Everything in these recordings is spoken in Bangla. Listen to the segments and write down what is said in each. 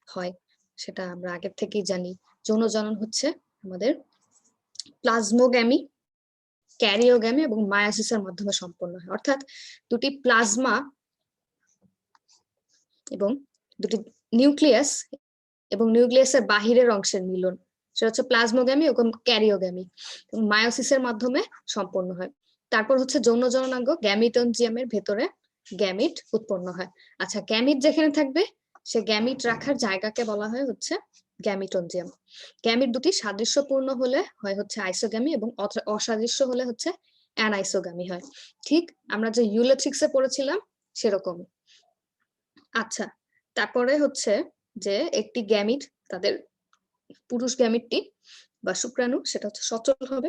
হয় সেটা আমরা আগে থেকেই জানি। যৌন জনন হচ্ছে আমাদের প্লাজমোগ্যামি, ক্যারিওগ্যামি এবং মায়োসিসের মাধ্যমে সম্পন্ন হয়। অর্থাৎ দুটি প্লাজমা এবং দুটি নিউক্লিয়াস এবং নিউক্লিয়াসের বাহিরের অংশের মিলন, সেটা হচ্ছে প্লাজমোগ্যামি এবং ক্যারিওগ্যামি, এবং মায়োসিসের মাধ্যমে সম্পন্ন হয়। তারপর হচ্ছে যৌন জননাঙ্গ গ্যামিটনজিয়ামের ভেতরে গ্যামিট উৎপন্ন হয়। আচ্ছা, গ্যামিট যেখানে থাকবে সে গ্যামিট রাখার জায়গাকে বলা হয় হচ্ছে গ্যামিটনজিয়াম। গ্যামিট দুটি সাদৃশ্যপূর্ণ হলে হয় হচ্ছে আইসোগ্যামি এবং অসাদৃশ্য হলে হচ্ছে অ্যানাইসোগ্যামি হয়। ঠিক আমরা যে ইউলেট্রিক্সে পড়েছিলাম সেরকম। আচ্ছা, তারপরে হচ্ছে যে একটি গ্যামিট, তাদের পুরুষ গ্যামিটটি বা শুক্রাণু সেটা হচ্ছে সচল হবে,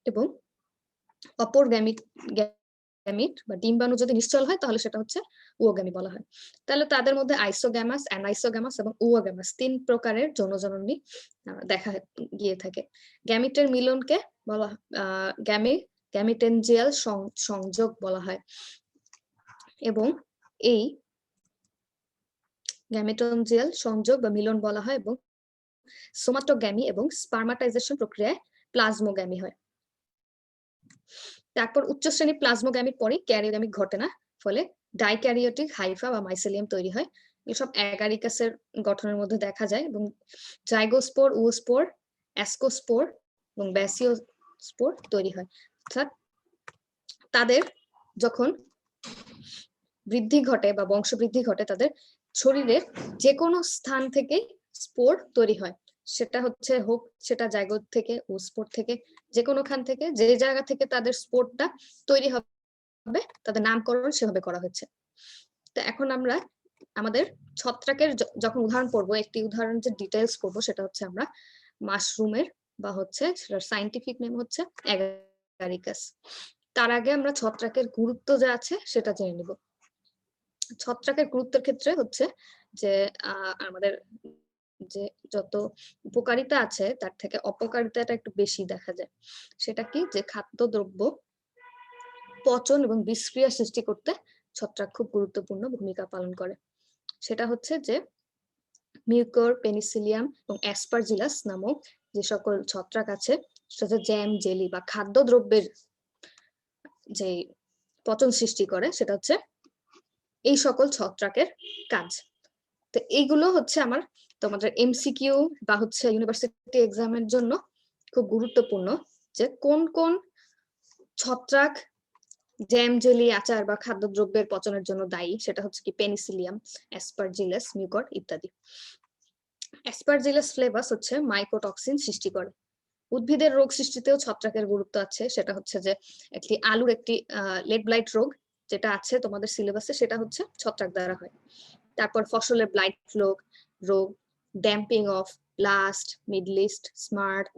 এবং অপর গ্যামিট বা ডিম্বাণু যদি নিশ্চল হয় তাহলে সেটা হচ্ছে উওগ্যামি বলা হয়। তাহলে তাদের মধ্যে আইসোগ্যামাস, অ্যানাইসোগ্যামাস এবং উওগ্যামাস ৩ প্রকারের যৌনজননী দেখা গিয়ে থাকে। গ্যামিটের মিলনকে বলা গ্যামিটেনজিয়াল সংযোগ বলা হয়, এবং এই গ্যামেটনজিয়াল সংযোগ বা মিলন বলা হয়, এবং সোমাটোগ্যামি এবং স্পার্মাটাইজেশন প্রক্রিয়ায় প্লাজমোগ্যামি হয়। তারপর উচ্চ শ্রেণীর প্লাজমোগ্যামির পরে ক্যারিওগ্যামি ঘটে না, ফলে ডাইক্যারিওটিক হাইফা বা মাইসেলিয়াম তৈরি হয়। এসব অ্যাগারিকাসের গঠনের মধ্যে দেখা যায়, এবং জাইগোস্পোর, উওস্পোর, অ্যাসকোস্পোর এবং ব্যাসিওস্পোর তৈরি হয়। অর্থাৎ তাদের যখন বৃদ্ধি ঘটে বা বংশবৃদ্ধি ঘটে, তাদের শরীরের যে কোনো স্থান থেকে স্পোর তৈরি হয়। সেটা হচ্ছে হোক সেটা জাইগোট থেকে, উস্পোর থেকে, যে কোনোখান থেকে, যে জায়গা থেকে তাদের স্পোরটা তৈরি হবে তাদের নামকরণ সেভাবে করা হচ্ছে। তো এখন আমরা আমাদের ছত্রাকের যখন উদাহরণ পড়বো, একটি উদাহরণ যে ডিটেইলস পড়বো সেটা হচ্ছে আমরা মাশরুমের, বা হচ্ছে সেটার সায়েন্টিফিক নেম হচ্ছে অ্যাগারিকাস। তার আগে আমরা ছত্রাকের গুরুত্ব যা আছে সেটা জেনে নিব। ছত্রাকের গুরুত্বের ক্ষেত্রে হচ্ছে যে আমাদের যে যত উপকারিতা আছে তার থেকে অপকারিতাটা একটু বেশি দেখা যায়। সেটা কি, যে খাদ্যদ্রব্য পচন এবং বিষক্রিয়া সৃষ্টি করতে ছত্রাক খুব গুরুত্বপূর্ণ ভূমিকা পালন করে। সেটা হচ্ছে যে মিউকর, পেনিসিলিয়াম এবং অ্যাসপারজিলাস নামক যে সকল ছত্রাক আছে, সেটা জ্যাম, জেলি বা খাদ্যদ্রব্যের যে পচন সৃষ্টি করে, সেটা হচ্ছে এই সকল ছত্রাকের কাজ। তো এইগুলো হচ্ছে আমার তোমাদের এমসিকিউ বা হচ্ছে ইউনিভার্সিটি এক্সামের জন্য খুব গুরুত্বপূর্ণ, যে কোন কোন ছত্রাক জ্যাম, জেলি, আচার বা খাদ্যদ্রব্যের পচনের জন্য দায়ী। সেটা হচ্ছে কি পেনিসিলিয়াম, অ্যাসপারজিলাস, মিউকর ইত্যাদি। অ্যাসপারজিলাস ফ্লেভাস হচ্ছে মাইকোটক্সিন সৃষ্টি করে। উদ্ভিদের রোগ সৃষ্টিতেও ছত্রাকের গুরুত্ব আছে। সেটা হচ্ছে যে একটি আলুর একটি লেড ব্লাইট রোগ যেটা আছে তোমাদের সিলেবাসে, সেটা হচ্ছে ছত্রাক দ্বারা হয়। তারপর ফসলের ব্লাইট রোগ, ড্যাম্পিং অফ ব্লাস্ট, মিডলিস্ট, স্মার্ট।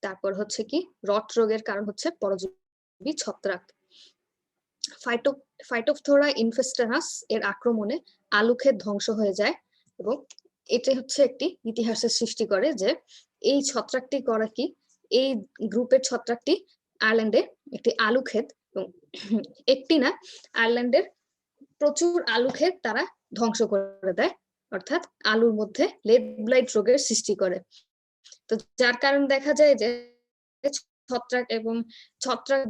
তারপর হচ্ছে কি রট রোগের কারণ হচ্ছে পরজীবী ছত্রাক। ফাইটোফথোরা ইনফেস্টানাস এর আক্রমণে আলু ক্ষেত ধ্বংস হয়ে যায়, এবং এটা হচ্ছে একটি ইতিহাসের সৃষ্টি করে যে এই ছত্রাকটি করা কি, এই গ্রুপের ছত্রাকটি আয়ারল্যান্ডে একটি আলু ক্ষেত, এবং একটি না, আয়ারল্যান্ডের প্রচুর আলু ক্ষেত তারা ধ্বংস করে দেয়, অর্থাৎ আলুর মধ্যে লেড ব্লাইট রোগের সৃষ্টি করে। তো যার কারণ দেখা যায় যে ছত্রাক এবং ছত্রাক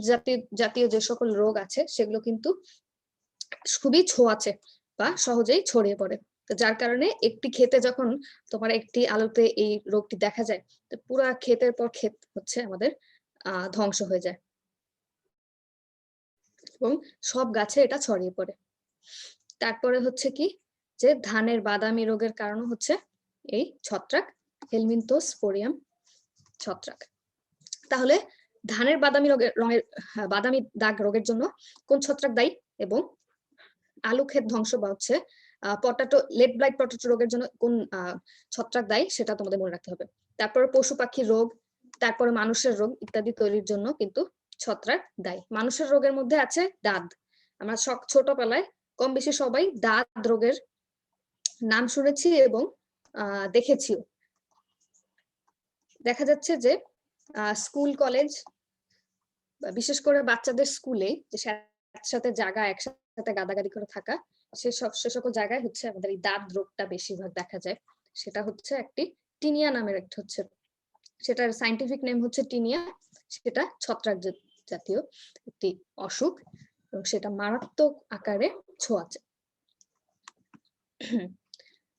জাতীয় যে সকল রোগ আছে সেগুলো কিন্তু খুবই ছোঁয়াচে বা সহজেই ছড়িয়ে পড়ে। তো যার কারণে একটি ক্ষেতে যখন তোমার একটি আলুতে এই রোগটি দেখা যায়, তো পুরা ক্ষেতের পর ক্ষেত হচ্ছে আমাদের ধ্বংস হয়ে যায়, এবং সব গাছে এটা ছড়িয়ে পড়ে। তারপরে হচ্ছে কি, যে ধানের বাদামি রোগের কারণ হচ্ছে এই ছত্রাক, হেলমিনথোস্পোরিয়াম ছত্রাক। তাহলে ধানের বাদামি দাগ রোগের জন্য কোন ছত্রাক দায়ী, এবং আলু ক্ষেত ধ্বংস বা হচ্ছে লেড ব্লাইট পটাটো রোগের জন্য কোন ছত্রাক দায়ী, সেটা তোমাদের মনে রাখতে হবে। তারপরে পশু পাখির রোগ, তারপরে মানুষের রোগ ইত্যাদি তৈরির জন্য কিন্তু ছত্রাক দায়ী। মানুষের রোগের মধ্যে আছে দাঁত। আমরা ছোটবেলায় কম বেশি সবাই দাঁত রোগের নাম শুনেছি এবং দেখেছিও। দেখা যাচ্ছে যে স্কুল, কলেজ, বিশেষ করে বাচ্চাদের স্কুলে যে সাথে জায়গা একসাথে গাদাগাদি করে থাকা, সে সকল জায়গায় হচ্ছে আমাদের এই দাঁত রোগটা বেশিরভাগ দেখা যায়। সেটা হচ্ছে একটি টিনিয়া নামের একটা হচ্ছে, সেটার সায়েন্টিফিক নেম হচ্ছে টিনিয়া। সেটা ছত্রাক জাতীয় একটি অসুখ এবং সেটা মারাত্মক আকারে ছোঁয়াচে।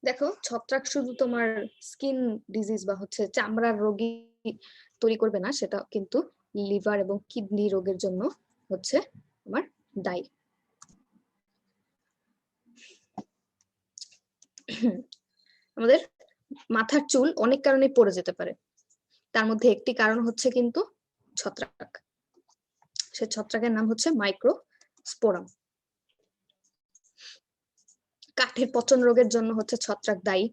দেখো, ছত্রাক শুধু তোমার স্কিন ডিজিজ বা হচ্ছে চামড়ার রোগী তৈরি করবে না, সেটা কিন্তু লিভার এবং কিডনি রোগের জন্য হচ্ছে তোমার দায়ী। আমাদের মাথার চুল অনেক কারণে পড়ে যেতে পারে, তার মধ্যে একটি কারণ হচ্ছে কিন্তু ছত্রাক। সে ছত্রাকের নাম হচ্ছে মাইক্রোস্পোরাম। কাঠের পচন রোগের জন্য হচ্ছে ছত্রাক দায়ী।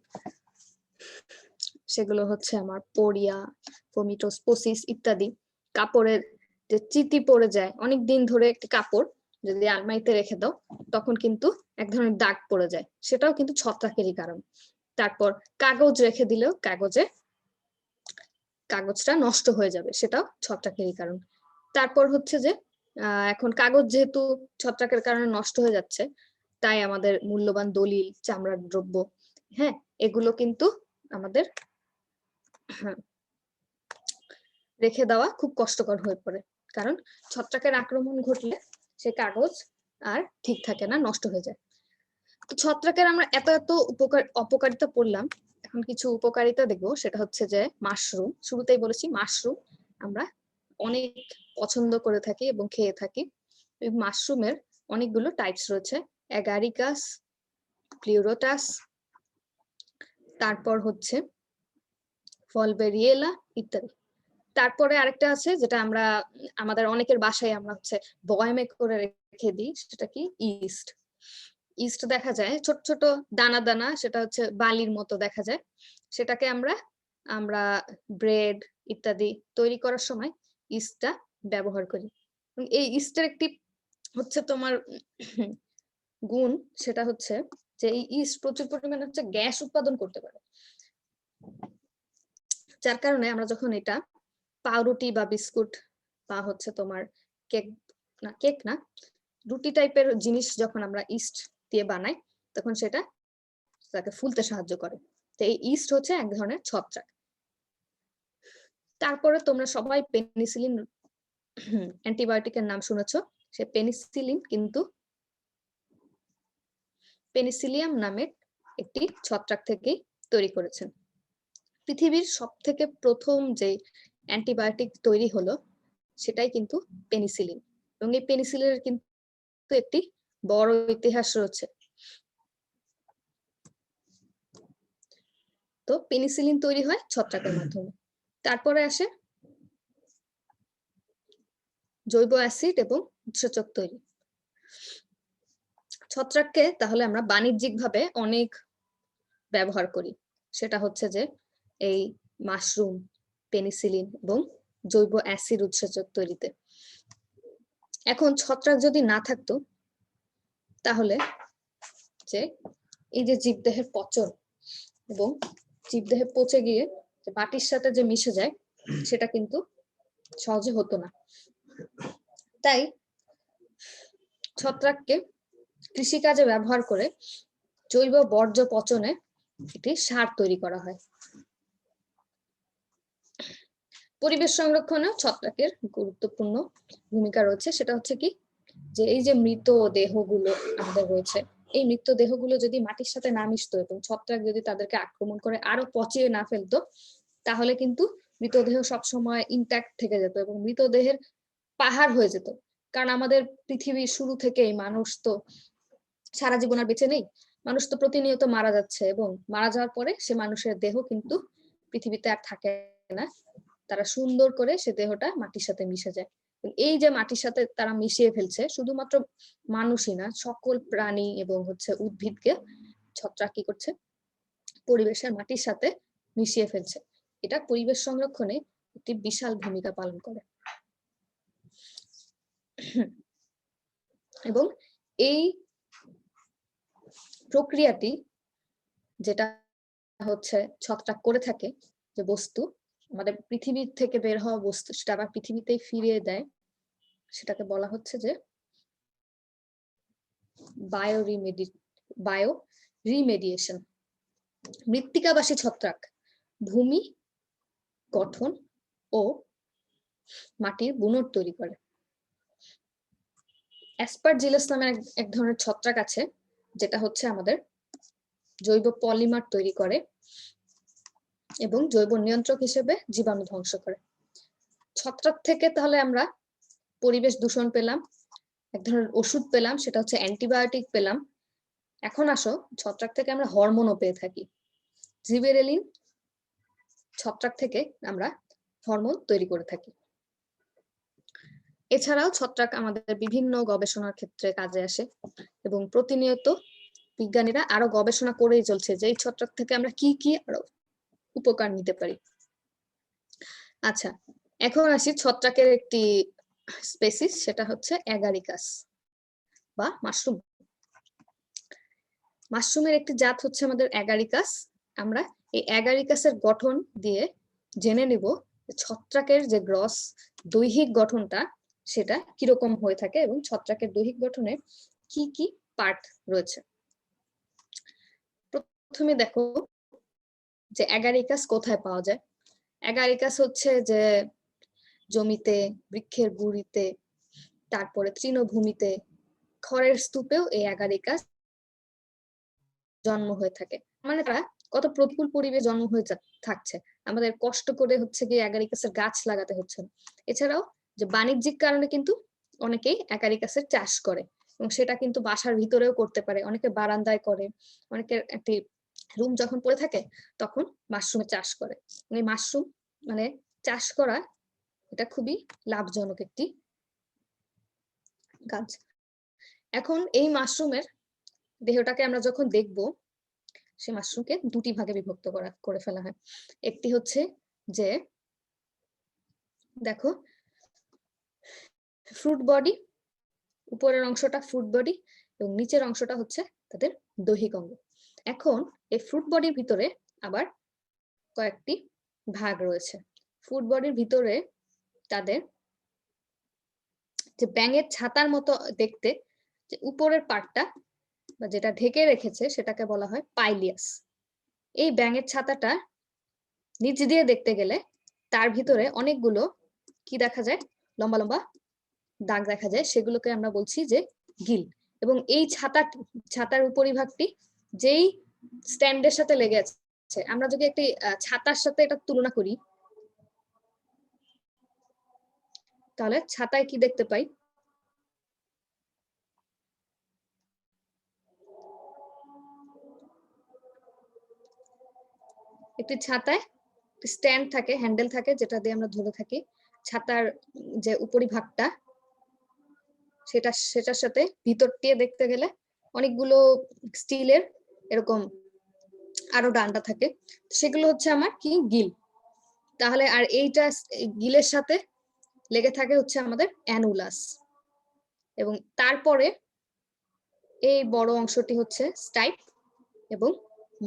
সেগুলো হচ্ছে আমার পোরিয়া, ফোমিটোস্পোসিস ইত্যাদি। কাপড়ের যে চিতি পড়ে যায়, অনেক দিন ধরে একটি কাপড় যদি আলমারিতে রেখে দাও তখন কিন্তু এক ধরনের দাগ পড়ে যায়, সেটাও কিন্তু ছত্রাকেরই কারণ। তারপর কাগজ রেখে দিলেও কাগজটা নষ্ট হয়ে যাবে, সেটাও ছত্রাকেরই কারণ। তারপর হচ্ছে যে এখন কাগজ যেহেতু ছত্রাকের কারণে নষ্ট হয়ে যাচ্ছে, তাই আমাদের মূল্যবান দলিল, চামড়ার দ্রব্য, হ্যাঁ, এগুলো কিন্তু আমাদের রেখে দেওয়া খুব কষ্টকর হয়ে পড়ে, কারণ ছত্রাকের আক্রমণ ঘটলে সে কাগজ আর ঠিক থাকে না, নষ্ট হয়ে যায়। তো ছত্রাকের আমরা এত এত অপকারিতা পড়লাম, এখন কিছু উপকারিতা দেখবো। সেটা হচ্ছে যে মাশরুম, শুরুতেই বলেছি মাশরুম আমরা অনেক পছন্দ করে থাকি এবং খেয়ে থাকি। এই মাশরুমের অনেকগুলো টাইপস রয়েছে, অ্যাগারিকাস, প্লিউরোটাস, তারপর হচ্ছে ফলবেরিয়েলা ইত্যাদি। তারপরে আরেকটা আছে যেটা আমরা আমাদের অনেকের বাসায় আমরা হচ্ছে বয়ামে করে রেখে দিই, সেটা কি ইস্ট। ইস্ট দেখা যায় ছোট ছোট দানা দানা, সেটা হচ্ছে বালির মতো দেখা যায়। সেটাকে আমরা ব্রেড ইত্যাদি তৈরি করার সময় ইস্টটা ব্যবহার করি। এই ইস্টের একটি হচ্ছে তোমার গুণ, সেটা হচ্ছে যে এই ইস্ট প্রচুর পরিমাণে হচ্ছে গ্যাস উৎপাদন করতে পারে, যার কারণে আমরা যখন এটা পাউরুটি বা বিস্কুট বা হচ্ছে তোমার কেক না রুটি টাইপের জিনিস যখন আমরা ইস্ট দিয়ে বানাই, তখন সেটা তাকে ফুলতে সাহায্য করে। তো এই ইস্ট হচ্ছে এক ধরনের ছত্রাক। তারপরে তোমরা সবাই পেনিসিলিন অ্যান্টিবায়োটিকের নাম শুনেছো। সে পেনিসিলিন কিন্তু পেনিসিলিয়াম নামের একটি ছত্রাক থেকেই তৈরি করেছেন। পৃথিবীর সবথেকে প্রথম যে অ্যান্টিবায়োটিক তৈরি হলো সেটাই কিন্তু পেনিসিলিন, এবং এই পেনিসিলিনের কিন্তু একটি বড় ইতিহাস রয়েছে। তো পেনিসিলিন তৈরি হয় ছত্রাকের মাধ্যমে। তারপরে আসে জৈব অ্যাসিড এবং উৎসেচক তৈরি। ছত্রাককে তাহলে আমরা বাণিজ্যিকভাবে অনেক ব্যবহার করি, সেটা হচ্ছে যে এই মাশরুম, পেনিসিলিন এবং জৈব অ্যাসিড উৎসেচক তৈরিতে। এখন ছত্রাক যদি না থাকতো, তাহলে যে এই যে জীবদেহের পচন এবং জীবদেহে পচে গিয়ে মাটির সাথে যে মিশে যায়, সেটা কিন্তু সহজে হতো না। তাই ছত্রাককে কৃষিকাজে ব্যবহার করে জৈব বর্জ্য পচনে একটি সার তৈরি করা হয়। পরিবেশ সংরক্ষণেও ছত্রাকের গুরুত্বপূর্ণ ভূমিকা রয়েছে। সেটা হচ্ছে কি, যে এই যে মৃত দেহগুলো আমাদের রয়েছে, এই মৃত দেহগুলো যদি মাটির সাথে না মিশতো এবং ছত্রাক যদি তাদেরকে আক্রমণ করে আরো পচিয়ে না ফেলতো, তাহলে কিন্তু মৃতদেহ সবসময় ইনট্যাক্ট থেকে যেত এবং মৃতদেহের পাহাড় হয়ে যেত। কারণ আমাদের পৃথিবীর শুরু থেকেই মানুষ তো সারা জীবন আর বেঁচে নেই, মানুষ তো প্রতিনিয়ত মারা যাচ্ছে, এবং মারা যাওয়ার পরে সে মানুষের দেহ কিন্তু পৃথিবীতে আর থাকে না, তারা সুন্দর করে সে দেহটা মাটির সাথে মিশে যায়। এই যে মাটির সাথে তারা মিশিয়ে ফেলছে, শুধুমাত্র মানুষই না, সকল প্রাণী এবং হচ্ছে উদ্ভিদকে ছত্রাক কি করছে, পরিবেশের মাটির সাথে মিশিয়ে ফেলছে। এটা পরিবেশ সংরক্ষণে একটি বিশাল ভূমিকা পালন করে। এবং এই প্রক্রিয়াটি যেটা হচ্ছে ছত্রাক করে থাকে, যে বস্তু আমাদের পৃথিবী থেকে বের হওয়া বস্তু সেটা আবার পৃথিবীতেই ফিরিয়ে দেয়, সেটাকে বলা হচ্ছে যে বায়ো রিমেডিয়েশন। মৃত্তিকাবাসী ছত্রাক ভূমি গঠন ও মাটির বুনট তৈরি করে। অ্যাসপারজিলাস নামের এক ধরনের ছত্রাক আছে, যেটা হচ্ছে আমাদের জৈব পলিমার তৈরি করে এবং জৈব নিয়ন্ত্রক হিসেবে জীবাণু ধ্বংস করে। ছত্রাক থেকে তাহলে আমরা পরিবেশ দূষণ পেলাম, এক ধরনের ওষুধ পেলাম, সেটা হচ্ছে অ্যান্টিবায়োটিক পেলাম। এখন আসো, ছত্রাক থেকে আমরা হরমোনও পেয়ে থাকি। জিবেরেলিন ছত্রাক থেকে আমরা হরমোন তৈরি করে থাকি। এছাড়াও ছত্রাক আমাদের বিভিন্ন গবেষণার ক্ষেত্রে কাজে আসে এবং প্রতিনিয়ত বিজ্ঞানীরা আরো গবেষণা করেই চলছে যে এই ছত্রাক থেকে আমরা কি কি আরো উপকার নিতে পারি। আচ্ছা, এখন আসি ছত্রাকের একটি স্পেসিস, সেটা হচ্ছে অ্যাগারিকাস বা মাশরুম। মাশরুমের একটি জাত হচ্ছে আমাদের অ্যাগারিকাস। আমরা এই অ্যাগারিকাসের গঠন দিয়ে জেনে নিব ছত্রাকের যে গ্রস দৈহিক গঠনটা সেটা কিরকম হয়ে থাকে এবং ছত্রাকের দৈহিক গঠনে কি কি পার্ট রয়েছে। প্রথমে দেখো যে অ্যাগারিকাস কোথায় পাওয়া যায়। অ্যাগারিকাস হচ্ছে যে জমিতে, বৃক্ষের গুঁড়িতে, তারপরে তৃণভূমিতে, খড়ের স্তূপেও এই অ্যাগারিকাস জন্ম হয়ে থাকে। মানে তারা কত প্রতিকূল পরিবেশ জন্ম হয়ে থাকছে, আমাদের কষ্ট করে হচ্ছে গিয়ে অ্যাগারিকাসের গাছ লাগাতে হচ্ছে। এছাড়াও যে বাণিজ্যিক কারণে কিন্তু অনেকেই অ্যাগারিকাসের চাষ করে এবং সেটা কিন্তু বাসার ভিতরেও করতে পারে, অনেকে বারান্দায় করে, অনেকের একটি রুম যখন পড়ে থাকে তখন মাশরুমের চাষ করে। এই মাশরুম মানে চাষ করা এটা খুবই লাভজনক একটি কাজ। এখন এই মাশরুমের দেহটাকে আমরা যখন দেখব, সে মাশরুমকে দুটি ভাগে বিভক্ত করে ফেলা হয়। একটি হচ্ছে যে দেখো ফ্রুট বডি, উপরের অংশটা ফ্রুট বডি এবং নিচের অংশটা হচ্ছে তাদের দৈহিক অঙ্গ। এখন এই ফ্রুট বডির ভিতরে আবার কয়েকটি ভাগ রয়েছে। ফ্রুট বডির ভিতরে তাদের যে ব্যাঙের ছাতার মতো দেখতে যে উপরের পার্টটা বা যেটা ঢেকে রেখেছে সেটাকে বলা হয় পাইলিয়াস। এই ব্যাঙের ছাতাটা নিচ দিয়ে দেখতে গেলে তার ভিতরে অনেকগুলো কি দেখা যায়, লম্বা লম্বা দাগ দেখা যায়, সেগুলোকে আমরা বলছি যে গিল। এবং এই ছাতার উপরিভাগটি যেই স্ট্যান্ডের সাথে লেগে আছে, আমরা যদি একটি ছাতার সাথে এটা তুলনা করি তাহলে ছাতায় কি দেখতে পাই, একটি ছাতায় স্ট্যান্ড থাকে, হ্যান্ডেল থাকে, যেটা দিয়ে আমরা ধরে থাকি। ছাতার যে উপরিভাগটা সেটার সাথে ভিতর দিয়ে দেখতে গেলে অনেকগুলো স্টিলের এরকম আরো ডান্ডা থাকে, সেগুলো হচ্ছে আমার কি গিল। তাহলে আর এইটা গিলের সাথে লেগে থাকে হচ্ছে আমাদের অ্যানুলাস। এবং তারপরে এই বড় অংশটি হচ্ছে স্টাইপ এবং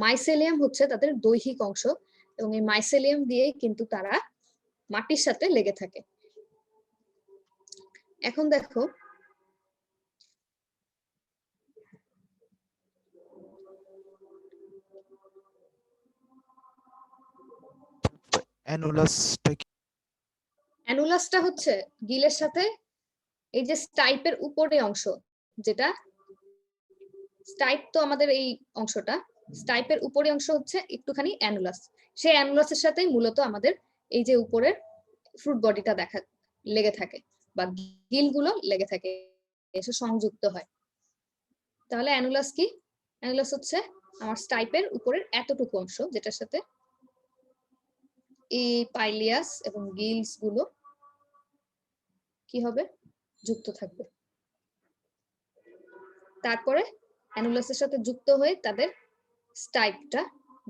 মাইসেলিয়াম হচ্ছে তাদের দৈহিক অংশ এবং এই মাইসেলিয়াম দিয়েই কিন্তু তারা মাটির সাথে লেগে থাকে। এখন দেখো অ্যানুলাসটা হচ্ছে গিলের সাথে এই যে স্টাইপের উপরে অংশ, যেটা স্টাইপ তো আমাদের এই অংশটা, স্টাইপের উপরে অংশ হচ্ছে একটুখানি অ্যানুলাস। সেই অ্যানুলাসের সাথেই মূলত আমাদের এই যে উপরের ফ্রুট বডিটা লেগে থাকে বা গিলগুলো লেগে থাকে, এসে সংযুক্ত হয়। তাহলে অ্যানুলাস কি? অ্যানুলাস হচ্ছে আমার স্টাইপের উপরের এতটুকু অংশ, যেটার সাথে এই পাইলিয়াস এবং গিলস গুলো কি হবে, যুক্ত থাকবে। তারপরে অ্যানুলাসের সাথে যুক্ত হয়ে তাদের স্টাইপটা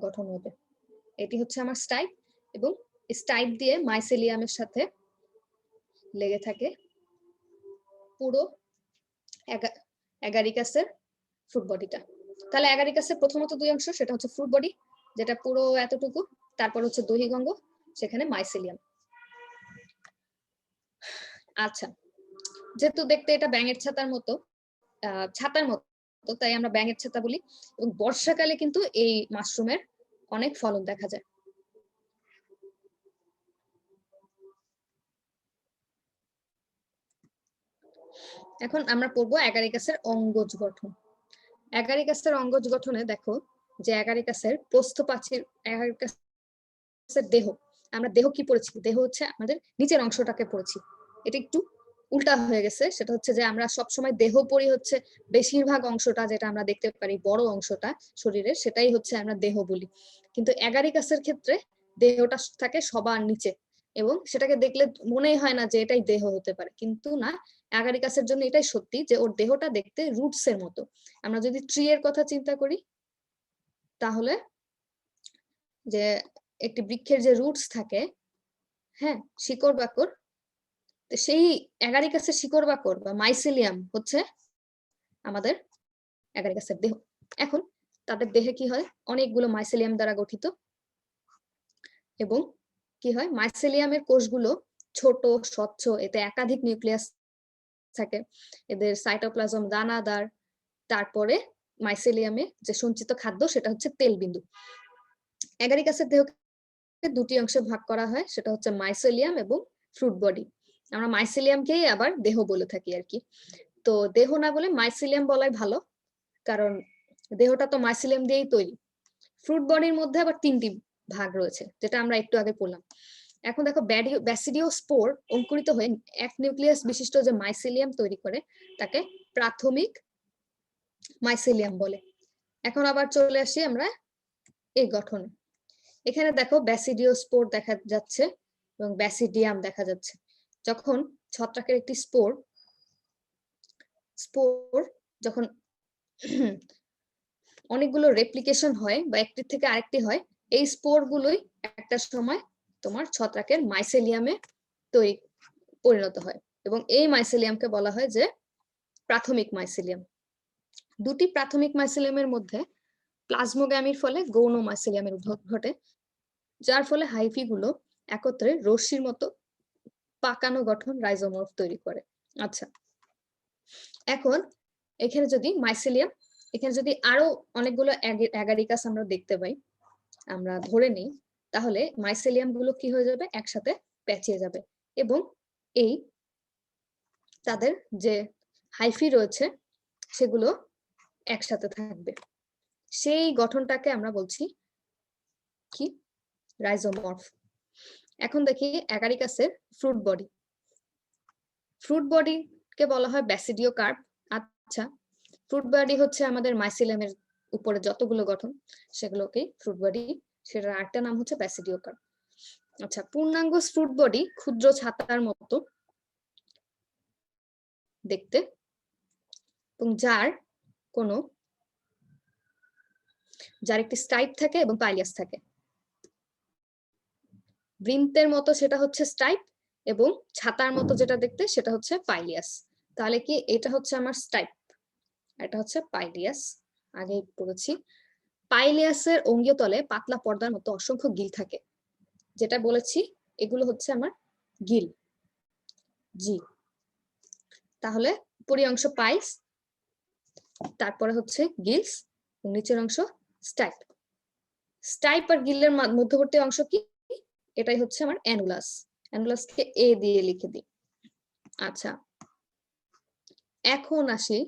গঠন হবে। এটি হচ্ছে আমার স্টাইপ এবং স্টাইপ দিয়ে মাইসেলিয়ামের সাথে লেগে থাকে পুরো অ্যাগারিকাসের ফ্রুট বডিটা। তাহলে অ্যাগারিকাসের প্রথমত দুই অংশ, সেটা হচ্ছে ফ্রুট বডি যেটা পুরো এতটুকু, তারপর হচ্ছে দৈহিক অঙ্গ, সেখানে মাইসেলিয়াম। আচ্ছা, যেহেতু দেখতে এটা ব্যাঙের ছাতার মতো তাই আমরা ব্যাঙের ছাতা বলি। এবং বর্ষাকালে কিন্তু এই মাশরুমের অনেক ফলন দেখা যায়। এখন আমরা পড়বো অ্যাগারিকাসের অঙ্গজ গঠন। অ্যাগারিকাসের অঙ্গজ গঠনে দেখো যে অ্যাগারিকাসের প্রস্থপ্রাচীর, অ্যাগারিকাসের দেহ, আমরা দেহ কি পড়েছি, দেহ হচ্ছে আমাদের নিচের অংশটাকে পড়েছি, এটা একটু উল্টা হয়ে গেছে। সেটা হচ্ছে যে আমরা সবসময় দেহ পড়ি হচ্ছে বেশিরভাগ অংশটা যেটা আমরা দেখতে পারি, বড় অংশটা শরীরের, সেটাই হচ্ছে আমরা দেহ বলি। কিন্তু অ্যাগারিকাসের ক্ষেত্রে দেহটা থাকে সবার নিচে, এবং সেটাকে দেখলে মনেই হয় না যে এটাই দেহ হতে পারে, কিন্তু না, অ্যাগারিকাসের জন্য এটাই সত্যি যে ওর দেহটা দেখতে রুটস এর মতো। আমরা যদি ট্রি এর কথা চিন্তা করি তাহলে যে একটি বৃক্ষের যে রুটস থাকে, হ্যাঁ, শিকড় বাকড়, তো সেই অ্যাগারিকাসের শিকড় বাকড় বা মাইসেলিয়াম হচ্ছে আমাদের অ্যাগারিকাসের দেহ। এখন তাদের দেহে কি হয়, অনেকগুলো মাইসেলিয়াম দ্বারা গঠিত, এবং কি হয়, মাইসেলিয়ামের কোষগুলো ছোট, স্বচ্ছ, এতে একাধিক নিউক্লিয়াস থাকে, এদের সাইটোপ্লাজম দানাদার, তারপরে মাইসেলিয়ামে যে সঞ্চিত খাদ্য সেটা হচ্ছে তেল বিন্দু। অ্যাগারিকাসের দেহকে দুটি অংশে ভাগ করা হয়, সেটা হচ্ছে মাইসেলিয়াম এবং ফ্রুট বডি। আমরা মাইসেলিয়ামকেই আবার দেহ বলে থাকি আর কি। তো দেহ না বলে মাইসেলিয়াম বলাই ভালো, কারণ দেহটা তো মাইসেলিয়াম দিয়েই তৈরি। ফ্রুট বডির মধ্যে আবার তিনটি ভাগ রয়েছে, যেটা আমরা একটু আগে পড়লাম। এখন দেখো ব্যাসিডিও স্পোর অঙ্কুরিত হয়ে এক নিউক্লিয়াস বিশিষ্ট যে মাইসেলিয়াম তৈরি করে তাকে প্রাথমিক মাইসেলিয়াম বলে। এখন আবার চলে আসি আমরা এই গঠনে। এখানে দেখো ব্যাসিডিও স্পোর দেখা যাচ্ছে এবং ব্যাসিডিয়াম দেখা যাচ্ছে। যখন ছত্রাকের একটি স্পোর যখন অনেকগুলো রেপ্লিকেশন হয় বা একটি থেকে আরেকটি হয়, এই স্পোর গুলোই একটা সময় তোমার ছত্রাকের মাইসেলিয়ামে পরিণত হয়, এবং এই মাইসেলিয়ামকে বলা হয় যে প্রাথমিক মাইসেলিয়াম। দুটি প্রাথমিক মাইসেলিয়ামের মধ্যে প্লাজমোগ্যামির ফলে গৌণ মাইসেলিয়ামের উদ্ভব ঘটে, যার ফলে হাইফি গুলো একত্রে রশ্মির মতো পাকানো গঠন রাইজোমর্ফ তৈরি করে। আচ্ছা, এখন এখানে যদি মাইসেলিয়াম, এখানে যদি আরো অনেকগুলো অ্যাগারিকাস আমরা দেখতে পাই, আমরা ধরে নিই, তাহলে মাইসেলিয়াম গুলো কি হয়ে যাবে, একসাথে পেঁচিয়ে যাবে, এবং এই তাদের যে হাইফি রয়েছে সেগুলো একসাথে থাকবে। সেই গঠনটাকে আমরা বলছি কি, রাইজোমর্ফ। এখন দেখি অ্যাগারিকাসের ফ্রুট বডি। ফ্রুট বডিকে বলা হয় ব্যাসিডিও কার্প। আচ্ছা, ফ্রুট বডি হচ্ছে আমাদের মাইসেলিয়ামের উপরে যতগুলো গঠন সেগুলোকে ফ্রুট বডি, সেটার আরেকটা নাম হচ্ছে ব্যাসিডিও কার্প। আচ্ছা, পূর্ণাঙ্গ ফ্রুট বডি ক্ষুদ্র ছাতার মতো দেখতে, এবং যার একটি স্টাইপ থাকে এবং পাইলিয়াস থাকে। বৃন্তের মতো সেটা হচ্ছে স্টাইপ, এবং ছাতার মতো যেটা দেখতে সেটা হচ্ছে পাইলিয়াস। তাহলে কি এটা হচ্ছে আমার স্টাইপ, এটা হচ্ছে পাইলিয়াস, আগে পড়েছি। পাইলিয়াসের অঙ্গীয় তলে পাতলা পর্দার মতো অসংখ্য গিল থাকে, যেটা বলেছি এগুলো হচ্ছে আমার গিল, জি। তাহলে উপরি অংশ পাইস, তারপরে হচ্ছে গিলস, নিচের অংশ স্টাইপ। স্টাইপ আর গিলের মধ্যবর্তী অংশ কি, এটাই হচ্ছে আমার অ্যানুলাস। অ্যানুলাসকে এ দিয়ে লিখে দিই। আচ্ছা, এখন আসি,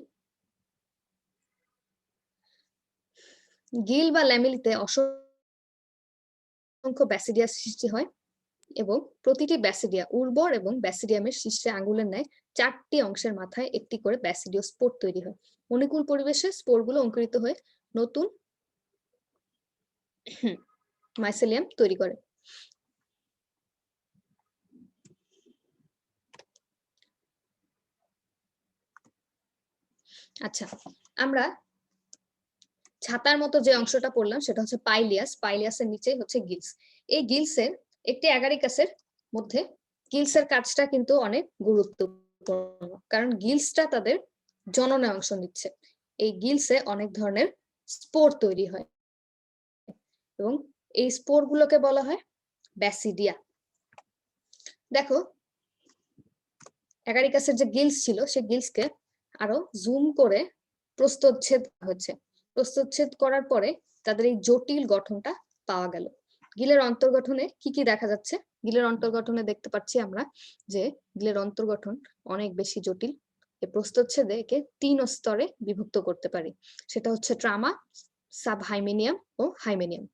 গিল বা ল্যামেলিতে অসংখ্য ব্যাসিডিয়া সৃষ্টি হয়, এবং প্রতিটি ব্যাসিডিয়া উর্বর, এবং ব্যাসিডিয়ামের শীর্ষে আঙ্গুলের ন্যায় 4টি অংশের মাথায় একটি করে ব্যাসিডিও স্পোর তৈরি হয়। অনুকূল পরিবেশে স্পোরগুলো অঙ্কুরিত হয়ে নতুন মাইসেলিয়াম তৈরি করে। আচ্ছা, আমরা ছাতার মতো যে অংশটা পড়লাম সেটা হচ্ছে পাইলিয়াস, পাইলিয়াসের নিচে হচ্ছে গিলস। এই গিলসের একটি অ্যাগারিকাসের মধ্যে গিলসের কাজটা কিন্তু অনেক গুরুত্বপূর্ণ, কারণ গিলসটা তাদের জননে অংশ নিচ্ছে। এই গিলসে অনেক ধরনের স্পোর তৈরি হয়, এবং এই স্পোর গুলোকে বলা হয় ব্যাসিডিয়া। দেখো অ্যাগারিকাসের যে গিলস ছিল সেই গিলসকে আরো জুম করে প্রস্থচ্ছেদ হচ্ছে, প্রস্থচ্ছেদ করার পরে তাদের এই জটিল গঠনটা পাওয়া গেল। গিলের অন্তর্গঠনে কি কি দেখা যাচ্ছে? গিলের অন্তর্গঠনে দেখতে পাচ্ছি আমরা যে গিলের অন্তর্গঠন অনেক বেশি জটিল। এই প্রস্থচ্ছেদে একে 3 স্তরে বিভক্ত করতে পারি, সেটা হচ্ছে ট্রামা, সাবহাইমেনিয়াম ও হাইমেনিয়াম।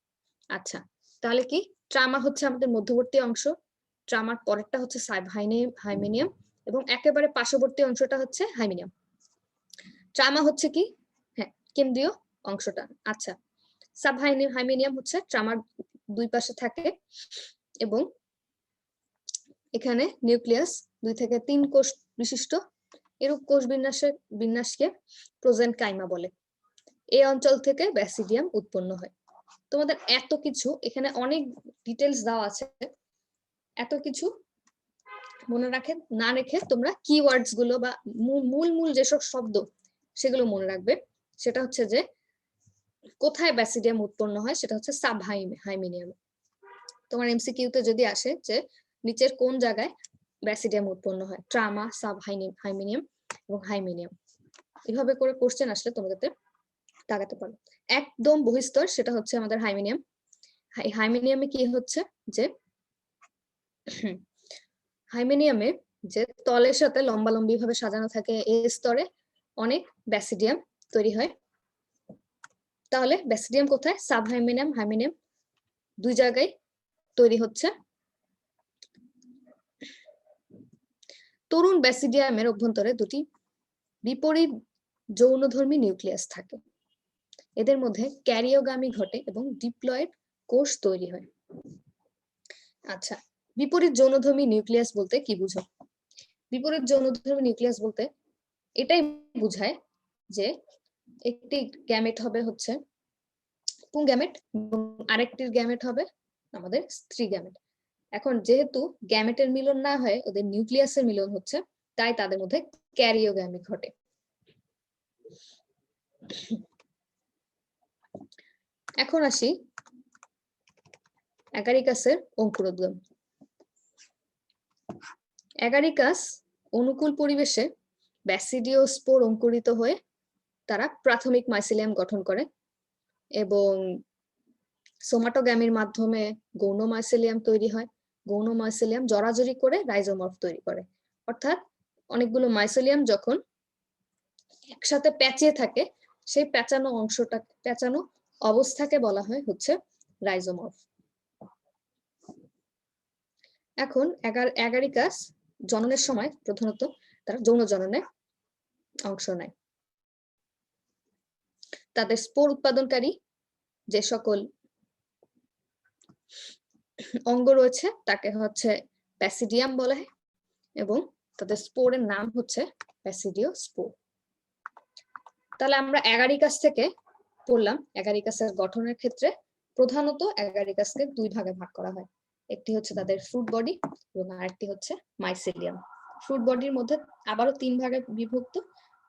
আচ্ছা, তাহলে কি ট্রামা হচ্ছে আমাদের মধ্যবর্তী অংশ, ট্রামার পরেরটা হচ্ছে হাইমেনিয়াম এবং একেবারে পার্শ্ববর্তী অংশটা হচ্ছে হাইমেনিয়াম। ট্রামা হচ্ছে কি? হ্যাঁ, কেন্দ্রীয় অংশটা। আচ্ছা, হাইমেনিয়াম হচ্ছে ট্রামার দুই পাশে থাকে এবং এখানে নিউক্লিয়াস 2 থেকে 3 কোষ বিশিষ্ট। এরূপ কোষ বিন্যাসকে প্রোজেনকাইমা বলে। এই অঞ্চল থেকে ব্যাসিডিয়াম উৎপন্ন হয়। তোমাদের এত কিছু এখানে অনেক ডিটেলস দেওয়া আছে, এত কিছু মনে না রেখে তোমরা কিওয়ার্ডস গুলো বা মূল যেসব শব্দ সেগুলো মনে রাখবে। সেটা হচ্ছে যে কোথায় ব্যাসিডিয়াম উৎপন্ন হয়, সেটা হচ্ছে হাইমেনিয়াম। তোমার এমসিকিউতে যদি আসে যে নিচের কোন জায়গায় ব্যাসিডিয়াম উৎপন্ন হয়, ট্রামা, হাইমেনিয়াম এবং হাইমেনিয়াম, এভাবে করে কোশ্চেন আসলে তোমাদের তাকাতে পারো। একদম বহিস্তর সেটা হচ্ছে আমাদের হাইমেনিয়াম। হাইমেনিয়ামে কি হচ্ছে যে হাইমেনিয়ামে যে তলের সাথে লম্বালম্বি ভাবে সাজানো থাকে এই স্তরে অনেক ব্যাসিডিয়াম তৈরি হয়। তাহলে ব্যাসিডিয়াম কোথায়? সাবহাইমেনিয়াম, হাইমেনিয়াম দুই জায়গায় তৈরি হচ্ছে। তরুণ ব্যাসিডিয়ামের অভ্যন্তরে দুটি বিপরীত যৌনধর্মী নিউক্লিয়াস থাকে। এদের মধ্যে ক্যারিওগামি ঘটে এবং ডিপ্লয়েড কোষ তৈরি হয়। আচ্ছা, বিপরীত যৌনধর্মী নিউক্লিয়াস বলতে কি বুঝো? বিপরীত যৌনধর্মী নিউক্লিয়াস বলতে এটাই বুঝায় যে একটি গ্যামেট হবে হচ্ছে পুং গ্যামেট এবং আরেকটির গ্যামেট হবে আমাদের স্ত্রী গ্যামেট। এখন যেহেতু গ্যামেটের মিলন না হয় ওদের নিউক্লিয়াসের মিলন হচ্ছে, তাই তাদের মধ্যে ক্যারিওগ্যামি ঘটে। এখন আসি অ্যাগারিকাসের অঙ্কুরোদ্গম। অ্যাগারিকাস অনুকূল পরিবেশে ব্যাসিডিওস্পোর অঙ্কুরিত হয়ে তারা প্রাথমিক মাইসিলিয়াম গঠন করে এবং সোমাটোগ্যামির মাধ্যমে গৌণ মাইসিলিয়াম তৈরি হয়। গৌণ মাইসিলিয়াম জড়াজড়ি করে রাইজোমর্ফ তৈরি করে। অর্থাৎ অনেকগুলো মাইসিলিয়াম যখন একসাথে প্যাচিয়ে থাকে, সেই প্যাচানো অবস্থাকে বলা হয় হচ্ছে রাইজোমর্ফ। এখন অ্যাগারিকাস জননের সময় প্রধানত তারা যৌন জননে অংশ নেয়। তাদের স্পোর উৎপাদনকারী যে সকল অঙ্গ রয়েছে তাকে হচ্ছে ব্যাসিডিয়াম বলা হয় এবং তাদের স্পোরের নাম হচ্ছে ব্যাসিডিওস্পোর। তাহলে আমরা অ্যাগারিকাস থেকে পড়লাম অ্যাগারিকাসের গঠনের ক্ষেত্রে প্রধানত অ্যাগারিকাসকে দুই ভাগে ভাগ করা হয়। একটি হচ্ছে তাদের ফ্রুট বডি এবং আরেকটি হচ্ছে মাইসেলিয়াম। ফ্রুট বডির মধ্যে আবারও 3 ভাগে বিভক্ত।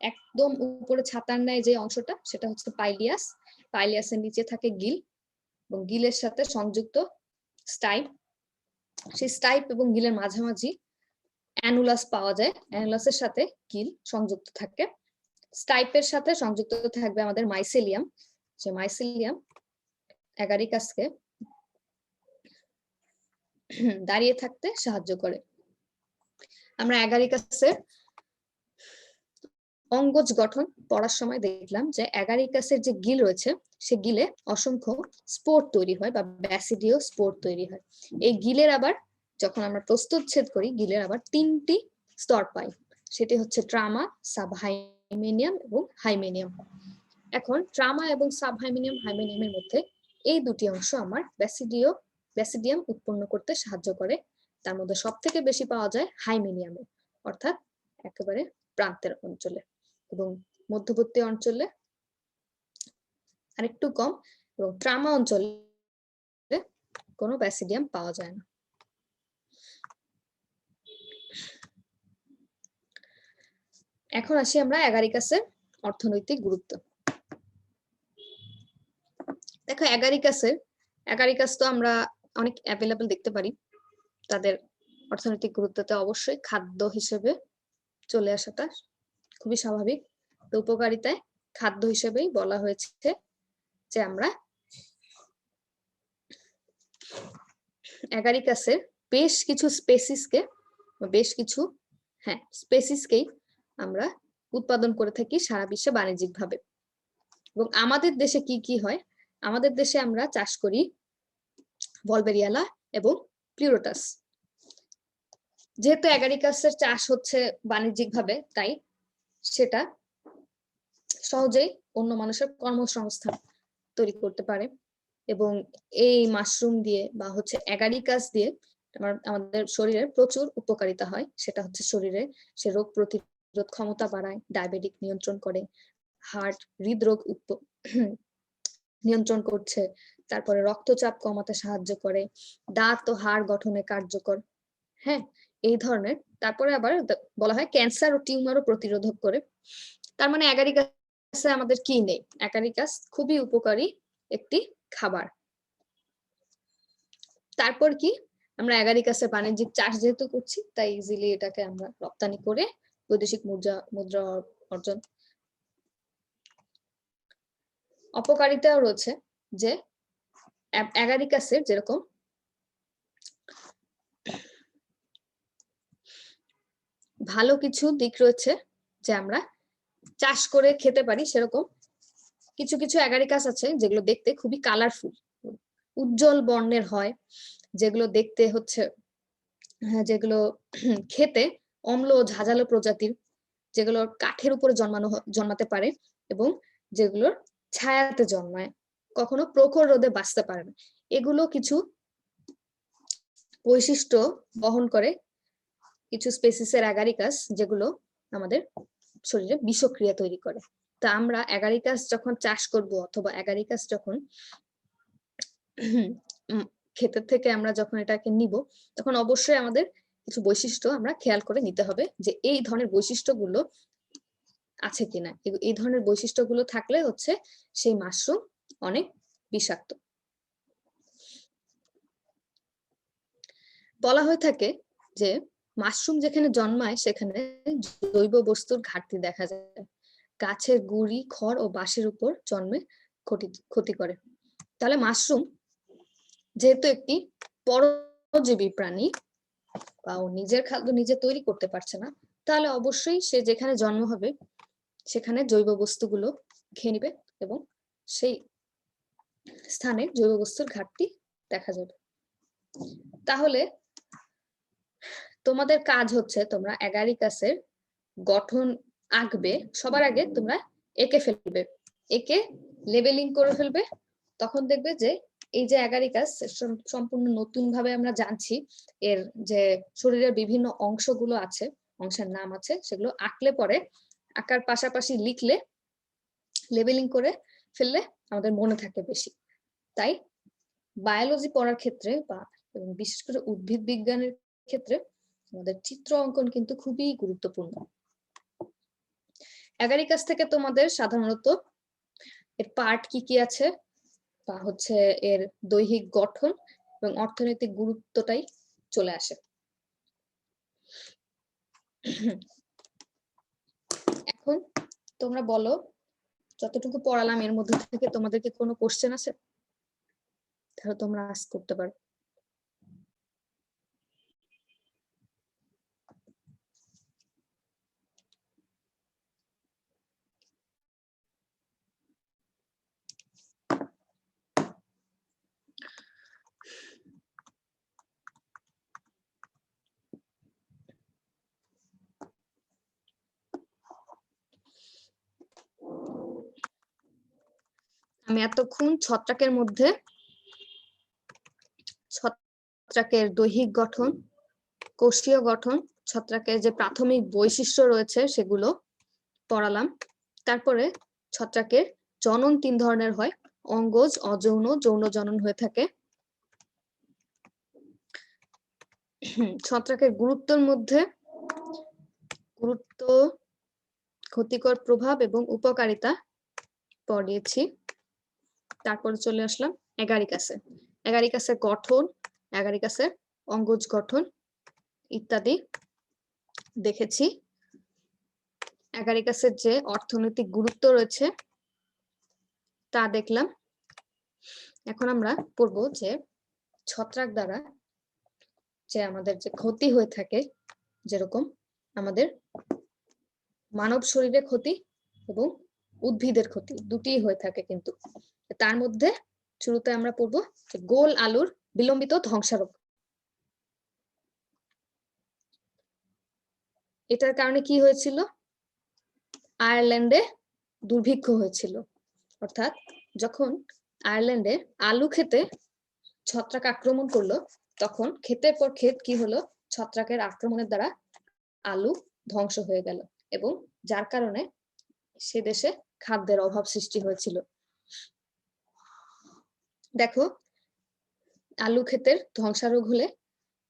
একদম উপরে ছাতার ন্যায় যে অংশটা সেটা হচ্ছে পাইলিয়াস। পাইলিয়াসের নিচে থাকে গিল এবং গিলের সাথে সংযুক্ত স্টাইপ। সেই স্টাইপ এবং গিলের মাঝামাঝি অ্যানুলাস পাওয়া যায়। অ্যানুলাসের সাথে গিল সংযুক্ত থাকে। স্টাইপের সাথে সংযুক্ত থাকবে আমাদের মাইসেলিয়াম। যে মাইসেলিয়াম অ্যাগারিকাসকে দাঁড়িয়ে থাকতে সাহায্য করে। আমরা অ্যাগারিকাসের অঙ্গজ গঠন পড়ার সময় দেখলাম যে অ্যাগারিকাসের যে গিল রয়েছে সে গিলে অসংখ্য স্পোর তৈরি হয় বা ব্যাসিডিও স্পোর তৈরি হয়। এই গিলের আবার যখন আমরা প্রস্তুচ্ছেদ করি গিলের আবার 3টি স্তর পাই, সেটি হচ্ছে ট্রামা, সাবহাইমেনিয়াম এবং হাইমেনিয়াম। এখন ট্রামা এবং হাইমেনিয়ামের মধ্যে এই দুটি অংশ আমার ব্যাসিডিয়াম উৎপন্ন করতে সাহায্য করে। তার মধ্যে সব থেকে বেশি পাওয়া যায় হাইমেনিয়ামে, অর্থাৎ একেবারে প্রান্তের অঞ্চলে, এবং মধ্যবর্তী অঞ্চলে আরেকটু কম, এবং ট্রামা অঞ্চলে কোনো ব্যাসিডিয়াম পাওয়া যায় না। এখন আসি আমরা অ্যাগারিকাসের অর্থনৈতিক গুরুত্ব। দেখো অ্যাগারিকাস তো আমরা অনেক অ্যাভেলেবল দেখতে পারি। তাদের অর্থনৈতিক গুরুত্বতে অবশ্যই খাদ্য হিসেবে চলে আসাটা খুবই স্বাভাবিক। তো উপকারিতায় খাদ্য হিসেবেই বলা হয়েছে যে আমরা অ্যাগারিকাসের বেশ কিছু স্পেসিসকেই আমরা উৎপাদন করে থাকি সারা বিশ্বে বাণিজ্যিকভাবে। এবং আমাদের দেশে কি কি হয়, আমাদের দেশে আমরা চাষ করি ভলবেরিয়ালা এবং প্লিউরোটাস। যেহেতু অ্যাগারিকাসের চাষ হচ্ছে বাণিজ্যিকভাবে, তাই সেটা সহজেই অন্য মানুষের কর্মসংস্থান তৈরি করতে পারে। এবং এই মাশরুম দিয়ে বা হচ্ছে অ্যাগারিকাস দিয়ে আমাদের শরীরের প্রচুর উপকারিতা হয়। সেটা হচ্ছে শরীরে সে রোগ প্রতিরোধ ক্ষমতা বাড়ায়, ডায়াবেটিক নিয়ন্ত্রণ করে, হার্ট হৃদরোগ নিয়ন্ত্রণ করছে, তারপরে রক্তচাপ কমাতে সাহায্য করে, দাঁত ও হাড় গঠনে কার্যকর। হ্যাঁ, এই ধরনের। তারপরে আবার বলা হয় ক্যান্সার ও টিউমারও প্রতিরোধক করে। তার মানে অ্যাগারিকাসে আমাদের কি নেই? অ্যাগারিকাস খুবই উপকারী একটি খাবার। তারপর কি, আমরা অ্যাগারিকাসের বাণিজ্যিক চাষ যেহেতু করছি, তাই ইজিলি এটাকে আমরা রপ্তানি করে বৈদেশিক মুদ্রা অর্জন। অপকারিতাও রয়েছে, যে অ্যাগারিকাসের যেরকম ভালো কিছু দিক রয়েছে যে আমরা চাষ করে খেতে পারি, সেরকম কিছু কিছু অ্যাগারিকাস আছে যেগুলো দেখতে খুবই কালারফুল, উজ্জ্বল বর্ণের হয়, যেগুলো দেখতে হচ্ছে যেগুলো খেতে অম্ল ও ঝাঁঝালো প্রজাতির, যেগুলো কাঠের উপরে জন্মাতে পারে এবং যেগুলোর ছায়াতে জন্মায়, কখনো প্রখর রোদে বাঁচতে পারে না। এগুলো কিছু বৈশিষ্ট্য বহন করে কিছু স্পেসিসের অ্যাগারিকাস, যেগুলো আমাদের শরীরে বিষক্রিয়া তৈরি করে। তা আমরা অ্যাগারিকাস যখন চাষ করব অথবা অ্যাগারিকাস যখন ক্ষেতের থেকে আমরা যখন এটাকে নিব, তখন অবশ্যই আমাদের কিছু বৈশিষ্ট্য আমরা খেয়াল করে নিতে হবে, যে এই ধরনের বৈশিষ্ট্যগুলো আছে কিনা। এই ধরনের বৈশিষ্ট্যগুলো থাকলে হচ্ছে সেই মাশরুম অনেক বিষাক্ত। বলা হয়ে থাকে যে মাশরুম যেখানে জন্মায় সেখানে জৈব বস্তুর ঘাটতি দেখা যায়, গাছের গুড়ি, খড় ও বাঁশের উপর জন্মে ক্ষতি করে। তাহলে মাশরুম যেহেতু একটি পরজীবী প্রাণী বা ও নিজের খাদ্য নিজে তৈরি করতে পারছে না, তাহলে অবশ্যই সে যেখানে জন্ম হবে সেখানে জৈব বস্তুগুলো খেয়ে নিবে এবং সেই স্থানে জৈব বস্তুর ঘাটতি দেখা যাবে। তাহলে তোমাদের কাজ হচ্ছে, তোমরা অ্যাগারিকাসের গঠন আঁকবে, সবার আগে তোমরা এঁকে ফেলবে, এঁকে লেবেলিং করে ফেলবে। তখন দেখবে যে এই যে অ্যাগারিকাস সম্পূর্ণ নতুন ভাবে আমরা জানছি, এর যে শরীরের বিভিন্ন অংশগুলো আছে, অংশের নাম আছে, সেগুলো আঁকলে পরে, আঁকার পাশাপাশি লিখলে, লেবেলিং করে ফেললে আমাদের মনে থাকে বেশি। তাই বায়োলজি পড়ার ক্ষেত্রে বা বিশেষ করে উদ্ভিদ বিজ্ঞানের ক্ষেত্রে আমাদের চিত্র অঙ্কন কিন্তু খুবই গুরুত্বপূর্ণ। অ্যাগারিকাস থেকে তোমাদের সাধারণত এর পার্ট কি কি আছে বা হচ্ছে এর দৈহিক গঠন এবং অর্থনৈতিক গুরুত্বটাই চলে আসে। এখন তোমরা বলো, যতটুকু পড়ালাম এর মধ্যে থেকে তোমাদেরকে কোনো কোশ্চেন আছে? তাহলে তোমরা আস্ক করতে পারো। আমি এতক্ষণ ছত্রাকের মধ্যে ছত্রাকের দৈহিক গঠন, কোষীয় গঠন, ছত্রাকের যে প্রাথমিক বৈশিষ্ট্য রয়েছে সেগুলো পড়ালাম। তারপরে ছত্রাকের জনন 3 ধরনের হয়, অঙ্গজ, অযৌন, যৌন জনন হয়ে থাকে। ছত্রাকের গুরুত্বের মধ্যে গুরুত্ব, ক্ষতিকর প্রভাব এবং উপকারিতা পড়িয়েছি। তারপরে চলে আসলাম অ্যাগারিকাসে, অ্যাগারিকাসের গঠন, অ্যাগারিকাসের অঙ্গজ গঠন ইত্যাদি দেখেছি। অ্যাগারিকাসের যে অর্থনৈতিক গুরুত্ব রয়েছে তা দেখলাম। এখন আমরা পড়বো যে ছত্রাক দ্বারা যে আমাদের যে ক্ষতি হয়ে থাকে, যেরকম আমাদের মানব শরীরে ক্ষতি এবং উদ্ভিদের ক্ষতি দুটিই হয়ে থাকে। কিন্তু তার মধ্যে শুরুতে আমরা পড়বো যে গোল আলুর বিলম্বিত ধ্বংসারোগ। এটার কারণে কি হয়েছিল? আয়ারল্যান্ডে দুর্ভিক্ষ হয়েছিল। অর্থাৎ যখন আয়ারল্যান্ডের আলু ক্ষেতে ছত্রাক আক্রমণ করলো, তখন ক্ষেতের পর ক্ষেত কি হলো, ছত্রাকের আক্রমণের দ্বারা আলু ধ্বংস হয়ে গেল এবং যার কারণে সে দেশে খাদ্যের অভাব সৃষ্টি হয়েছিল। দেখো, আলু ক্ষেতের ধ্বংসারোগ হলে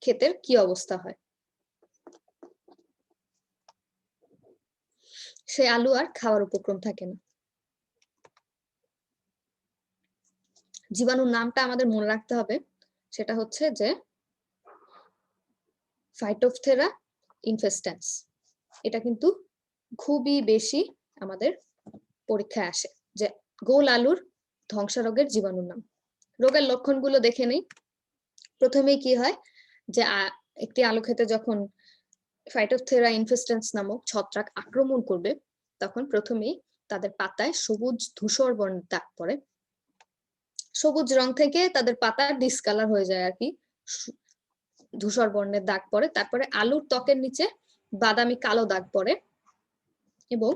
ক্ষেতের কি অবস্থা হয়। সে আলু আর খাওয়ার উপক্রম থাকে না। জীবাণুর নামটা আমাদের মনে রাখতে হবে, সেটা হচ্ছে যে ফাইটোপথেরা ইনফেস্ট্যান্স। এটা কিন্তু খুবই বেশি আমাদের পরীক্ষায় আসে, যে গোল আলুর ধ্বংসারোগের জীবাণুর নাম। রোগের লক্ষণগুলো দেখে নেই। প্রথমেই কি হয়, যে একটি আলু ক্ষেতে যখন ফাইটোপথেরা ইনফেস্ট্যান্স নামক ছত্রাক আক্রমণ করবে, তখন প্রথমেই তাদের পাতায় সবুজ ধূসর বর্ণের দাগ পড়ে। সবুজ রং থেকে তাদের পাতা ডিসকালার হয়ে যায় আর কি, ধূসর বর্ণের দাগ পড়ে। তারপরে আলুর ত্বকের নিচে বাদামি কালো দাগ পড়ে এবং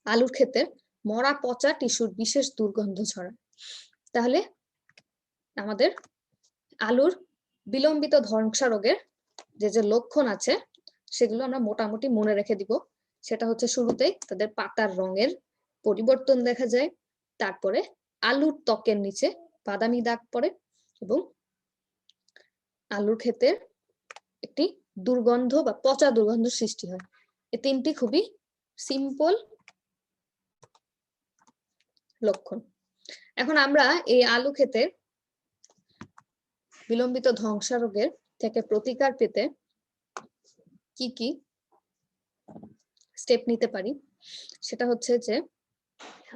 আলুর ক্ষেতের মরা পচা টিস্যুর বিশেষ দুর্গন্ধ ছড়ায়। তাহলে আমাদের আলুর বিলম্বিত ধ্বংসারোগের যে যে লক্ষণ আছে সেগুলো আমরা মোটামুটি মনে রেখে দিব। সেটা হচ্ছে শুরুতেই তাদের পাতার রঙের পরিবর্তন দেখা যায়, তারপরে আলুর ত্বকের নিচে বাদামি দাগ পড়ে এবং আলুর ক্ষেতের একটি দুর্গন্ধ বা পচা দুর্গন্ধ সৃষ্টি হয়। এই তিনটি খুবই সিম্পল লক্ষণ। এখন আমরা এই আলু ক্ষেতের বিলম্বিত ধ্বংসারোগের থেকে প্রতিকার পেতে কি কি স্টেপ নিতে পারি, সেটা হচ্ছে যে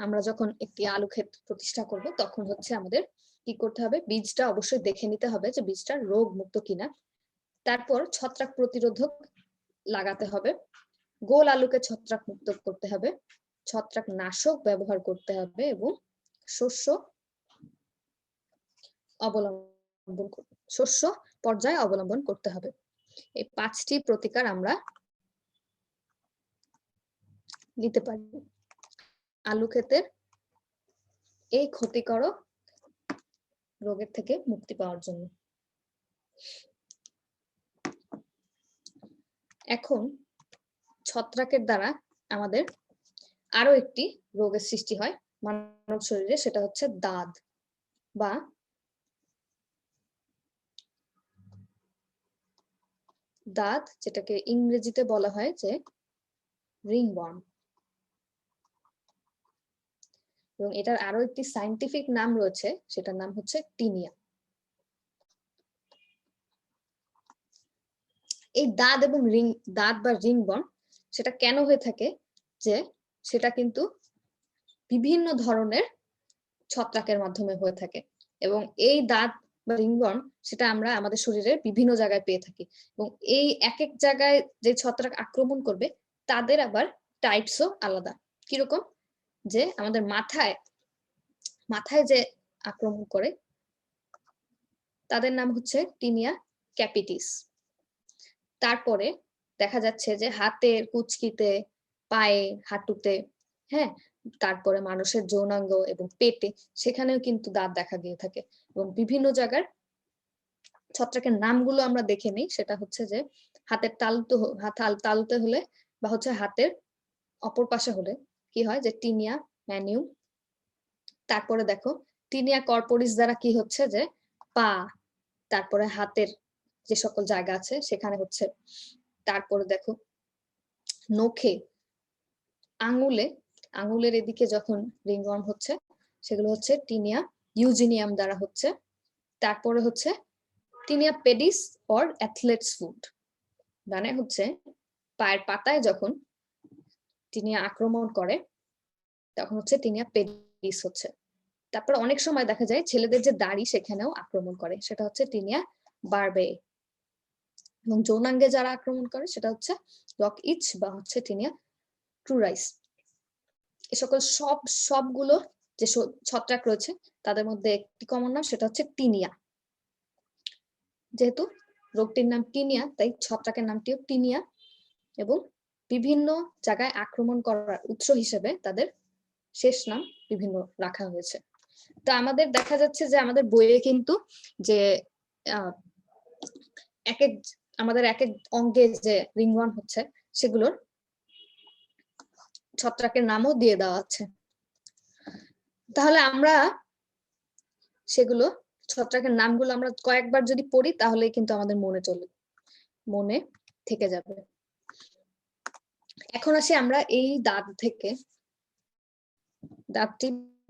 আমরা যখন একটি আলু ক্ষেত প্রতিষ্ঠা করব, তখন হচ্ছে আমাদের কি করতে হবে, বীজটা অবশ্যই দেখে নিতে হবে যে বীজটা রোগ মুক্ত কিনা। তারপর ছত্রাক প্রতিরোধক লাগাতে হবে, গোল আলুকে ছত্রাক মুক্ত করতে হবে, ছত্রাক নাশক ব্যবহার করতে হবে এবং শস্য পর্যায়ে অবলম্বন করতে হবে। এই 5টি প্রতিকার আমরা নিতে পারি আলু ক্ষেতের এই ক্ষতিকারক রোগের থেকে মুক্তি পাওয়ার জন্য। এখন ছত্রাকের দ্বারা আমাদের আরো একটি রোগের সৃষ্টি হয় মানব শরীরে, সেটা হচ্ছে দাঁত বা দাঁত, যেটাকে ইংরেজিতে বলা হয় যে রিংওয়ার্ম। এবং এটার আরো একটি সায়েন্টিফিক নাম রয়েছে, সেটার নাম হচ্ছে টিনিয়া। এই দাঁত এবং দাঁত বা রিংওয়ার্ম সেটা কেন হয়ে থাকে, যে সেটা কিন্তু বিভিন্ন ধরনের ছত্রাকের মাধ্যমে হয়ে থাকে এবং এই দাঁত বা রিংওয়ার্ম সেটা আমরা আমাদের শরীরের বিভিন্ন জায়গায় পেয়ে থাকি এবং এই এক এক জায়গায় যে ছত্রাক আক্রমণ করবে তাদের আবার টাইপসও আলাদা। কিরকম, যে আমাদের মাথায় যে আক্রমণ করে তাদের নাম হচ্ছে টিনিয়া ক্যাপিটিস। তারপরে দেখা যাচ্ছে যে হাতের কুচকিতে, পায়ে, হাঁটুতে, হ্যাঁ, তারপরে মানুষের যৌনাঙ্গ এবং পেটে, সেখানেও কিন্তু দাঁত দেখা গিয়ে থাকে। এবং বিভিন্ন জায়গার ছত্রাকের নামগুলো আমরা দেখে নিই, সেটা হচ্ছে যে হাতের তালুতে হলে বা হচ্ছে হাতের অপর পাশে হলে কি হয়, যে টিনিয়া ম্যানিউম। তারপরে দেখো টিনিয়া কর্পোরিস দ্বারা কি হচ্ছে, যে পা, তারপরে হাতের যে সকল জায়গা আছে সেখানে হচ্ছে। তারপরে দেখো নখে, আঙুলের এদিকে যখন রিংওয়ার্ম হচ্ছে, সেগুলো হচ্ছে টিনিয়া ইউজিনিয়াম দ্বারা হচ্ছে। তারপরে হচ্ছে tinea pedis or athlete's foot, মানে হচ্ছে পায়ের পাতায় যখন টিনিয়া আক্রমণ করে তখন হচ্ছে টিনিয়া পেডিস হচ্ছে। তারপর অনেক সময় দেখা যায় ছেলেদের যে দাড়ি সেখানেও আক্রমণ করে, সেটা হচ্ছে টিনিয়া বারবে। এবং যৌনাঙ্গে যারা আক্রমণ করে সেটা হচ্ছে লক ইচ বা হচ্ছে টিনিয়া ক্রুরাইস। এ সকল সবগুলো যে ছত্রাক রয়েছে তাদের মধ্যে একটি কমন নাম, সেটা হচ্ছে টিনিয়া। যেহেতু রোগটির নাম টিনিয়া তাই ছত্রাকের নামটিও টিনিয়া, এবং বিভিন্ন জায়গায় আক্রমণ করার উৎস হিসেবে তাদের শেষ নাম বিভিন্ন রাখা হয়েছে। তো আমাদের দেখা যাচ্ছে যে আমাদের বইয়ে কিন্তু যে আমাদের এক এক অঙ্গে যে রিংওয়ার্ম হচ্ছে সেগুলোর ছত্রাকের নামও দিয়ে দেওয়া আছে। তাহলে আমরা সেগুলো ছত্রাকের নামগুলো আমরা কয়েকবার যদি পড়ি তাহলেই কিন্তু আমাদের মনে থেকে যাবে। এখন আসি আমরা এই দাঁত থেকে, দাঁতটি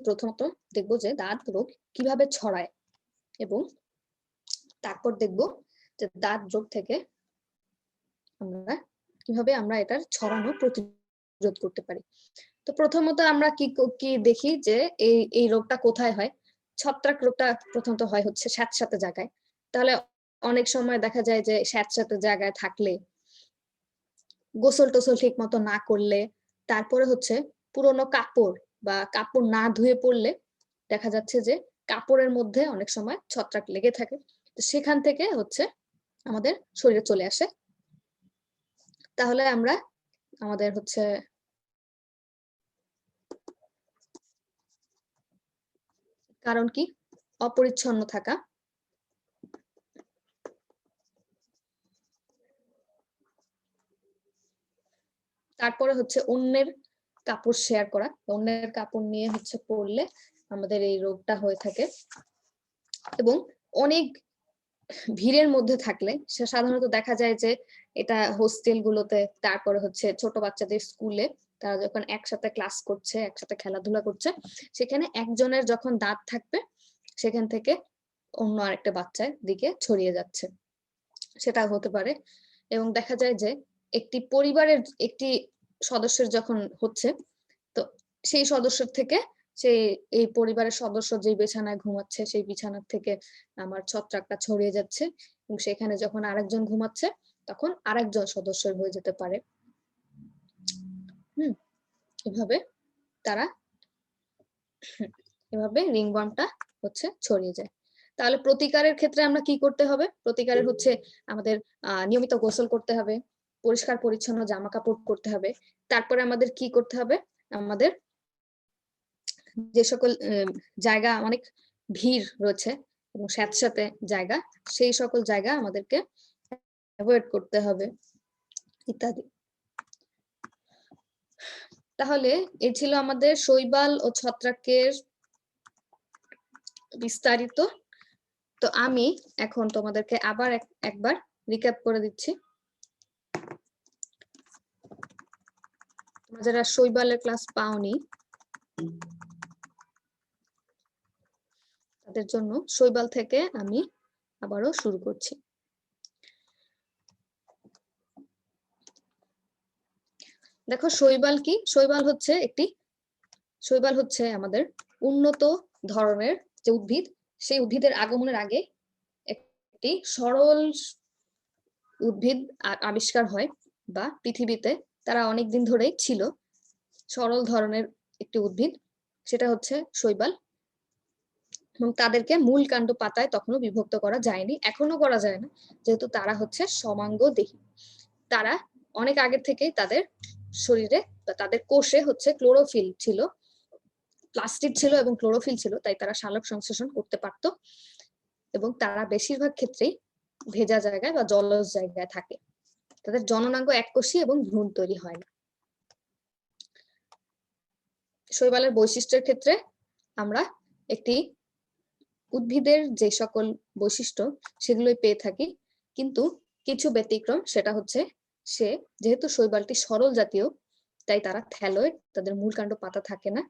প্রথমত দেখবো যে দাঁত রোগ কিভাবে ছড়ায়, এবং তারপর দেখবো যে দাঁত রোগ থেকে কিভাবে আমরা এটার ছড়ানো প্রতিরোধ করতে পারি। তো প্রথমত আমরা কি দেখি যে এই রোগটা কোথায় হয়। ছত্রাক রোগটা প্রথমত হয় হচ্ছে স্যাঁতস্যাঁতে জায়গায়। তাহলে অনেক সময় দেখা যায় যে স্যাঁতস্যাঁতে জায়গায় থাকলে, গোসল টোসল ঠিক মতো না করলে, তারপরে হচ্ছে পুরোনো কাপড় বা কাপড় না ধুয়ে পড়লে দেখা যাচ্ছে যে কাপড়ের মধ্যে অনেক সময় ছত্রাক লেগে থাকে। তো সেখান থেকে হচ্ছে আমাদের শরীরে চলে আসে। তাহলে আমরা আমাদের হচ্ছে কারণ কি, অপরিচ্ছন্ন থাকা, তারপরে হচ্ছে অন্যের কাপড় শেয়ার করা, অন্যের কাপড় নিয়ে হচ্ছে পড়লে আমাদের এই রোগটা হয়ে থাকে। এবং অনেক ভিড়ের মধ্যে থাকলে সাধারণত দেখা যায় যে এটা হোস্টেল গুলোতে, তারপরে হচ্ছে ছোট বাচ্চাদের স্কুলে, তারা যখন একসাথে ক্লাস করছে, একসাথে খেলাধুলা করছে, সেখানে একজনের যখন দাঁত থাকবে সেখান থেকে অন্য আরেকটা বাচ্চার দিকে ছড়িয়ে যাচ্ছে, সেটা হতে পারে। এবং দেখা যায় যে একটি পরিবারের একটি সদস্যের যখন হচ্ছে, তো সেই সদস্যের থেকে এই পরিবারের সদস্য যে বিছানায় ঘুমাচ্ছে সেই বিছানার থেকে আমার ছত্রাকটা ছড়িয়ে যাচ্ছে, এবং সেখানে যখন আরেকজন ঘুমাচ্ছে তখন আরেকজন সদস্যের হয়ে যেতে পারে। এভাবে তারা এভাবে রিংওয়ার্মটা হচ্ছে ছড়িয়ে যায়। তাহলে প্রতিকারের ক্ষেত্রে আমরা কি করতে হবে? প্রতিকারের হচ্ছে আমাদের নিয়মিত গোসল করতে হবে, পরিষ্কার পরিচ্ছন্ন জামা কাপড় করতে হবে। তারপরে আমাদের কি করতে হবে? আমাদের যে সকল জায়গা অনেক ভিড় রয়েছে এবং স্যাঁতস্যাঁতে জায়গা, সেই সকল জায়গা আমাদেরকে অ্যাভয়েড করতে হবে ইত্যাদি। তাহলে এ ছিল আমাদের শৈবাল ও ছত্রাকের বিস্তারিত। তো আমি এখন তোমাদেরকে আবার একবার রিক্যাপ করে দিচ্ছি। তোমরা যারা শৈবালের ক্লাস পাওনি তাদের জন্য শৈবাল থেকে আমি আবারও শুরু করছি। দেখো শৈবাল কি? শৈবাল হচ্ছে আমাদের উন্নত ধরনের যে উদ্ভিদ, সেই উদ্ভিদের আগমনের আগে একটি সরল উদ্ভিদ আবিষ্কার হয়, বা পৃথিবীতে তারা অনেকদিন ধরেই ছিল সরল ধরনের একটি উদ্ভিদ, সেটা হচ্ছে শৈবাল। এবং তাদেরকে মূল কাণ্ড পাতায় তখনও বিভক্ত করা যায়নি, এখনো করা যায় না, যেহেতু তারা হচ্ছে সমাঙ্গদেহী। তারা অনেক আগের থেকেই তাদের শরীরে বা তাদের কোষে হচ্ছে ক্লোরোফিল ছিল, প্লাস্টিড ছিল এবং ক্লোরোফিল ছিল, তাই তারা সালোক সংশ্লেষণ করতে পারত। এবং তারা বেশিরভাগ ক্ষেত্রেই ভেজা জায়গায় বা জলজ জায়গায় থাকে। তাদের জননাঙ্গ এককোষী এবং ভ্রূণ তৈরি হয় না। শৈবালের বৈশিষ্ট্যের ক্ষেত্রে আমরা একটি উদ্ভিদের যে সকল বৈশিষ্ট্য সেগুলোই পেয়ে থাকি, কিন্তু কিছু ব্যতিক্রম, সেটা হচ্ছে যেহেতু শৈবালটি সরল জাতীয় তাই তারা থ্যালয়েড, তাদের মূল কাণ্ড পাতা থাকে না,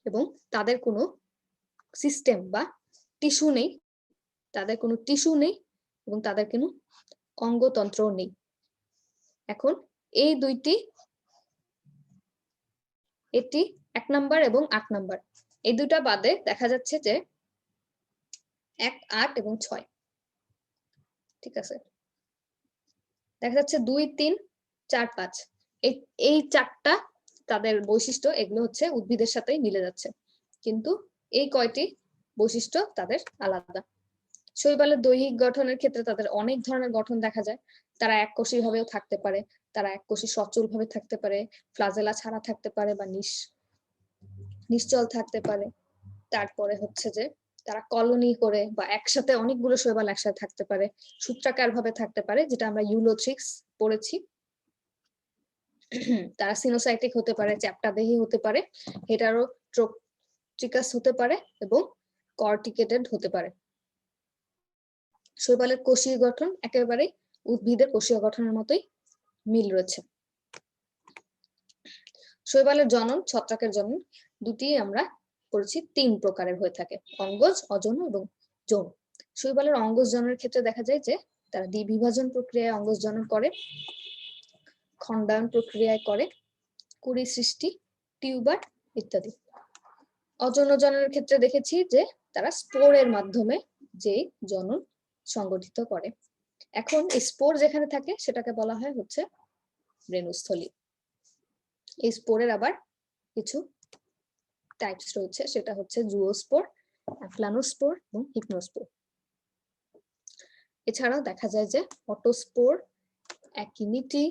এবং তাদের কোনো সিস্টেম বা টিস্যু নেই, এবং তাদের কোনো অঙ্গতন্ত্র নেই। এখন এই দুইটি, এটি 1 নাম্বার এবং 8 নাম্বার, এই দুটা বাদে দেখা যাচ্ছে যে 1, 8 এবং 6 ঠিক আছে, দেখা যাচ্ছে 2, 3, 4, 5 এই চারটা তাদের বৈশিষ্ট্য, এগুলো হচ্ছে উদ্ভিদের সাথেই মিলে যাচ্ছে, কিন্তু এই কয়টি বৈশিষ্ট্য তাদের আলাদা। শৈবালের দৈহিক গঠনের ক্ষেত্রে তাদের অনেক ধরনের গঠন দেখা যায়। তারা এককোষী ভাবেও থাকতে পারে, তারা এককোষী সচল ভাবে থাকতে পারে, ফ্লাজেলা ছাড়া থাকতে পারে বা নিশ্চল থাকতে পারে। তারপরে হচ্ছে যে তারা কলোনি করে বা একসাথে অনেকগুলো শৈবাল একসাথে থাকতে পারে, সূত্রাকার ভাবে থাকতে পারে, যেটা আমরা ইউলোথ্রিক্স পড়েছি। তারা সিনোসাইটিক হতে পারে, চ্যাপ্টাদেহী হতে পারে, হেটারোট্রপিকাস হতে পারে এবং কর্টিকেটেড হতে পারে। শৈবালের কোষীয় গঠন একেবারে উদ্ভিদের কোষীয় গঠনের মতোই মিল রয়েছে। শৈবালের জনন, ছত্রাকের জনন দুটি আমরা পড়েছি 3 প্রকারের হয়ে থাকে, অঙ্গজ, অযৌন এবং যৌন। শৈবালের অঙ্গজ জননের ক্ষেত্রে দেখা যায় যে তারা দ্বিবিভাজন প্রক্রিয়ায় অঙ্গজ জনন করে, খণ্ডায়ন প্রক্রিয়ায় করে, কুড়ি সৃষ্টি, টিউবার ইত্যাদি। অযৌন জননের ক্ষেত্রে দেখেছি যে তারা স্পোরের মাধ্যমে যে জনন সংগঠিত করে। এখন এই স্পোর যেখানে থাকে সেটাকে বলা হয় হচ্ছে রেণুস্থলী। এই স্পোরের আবার কিছু টাইপস রয়েছে, সেটা হচ্ছে জুওস্পোর, অ্যাফ্লানোস্পোর এবং হিপনোস্পোর। এছাড়াও দেখা যায় যে অটোস্পোর, অ্যাকিনিটি,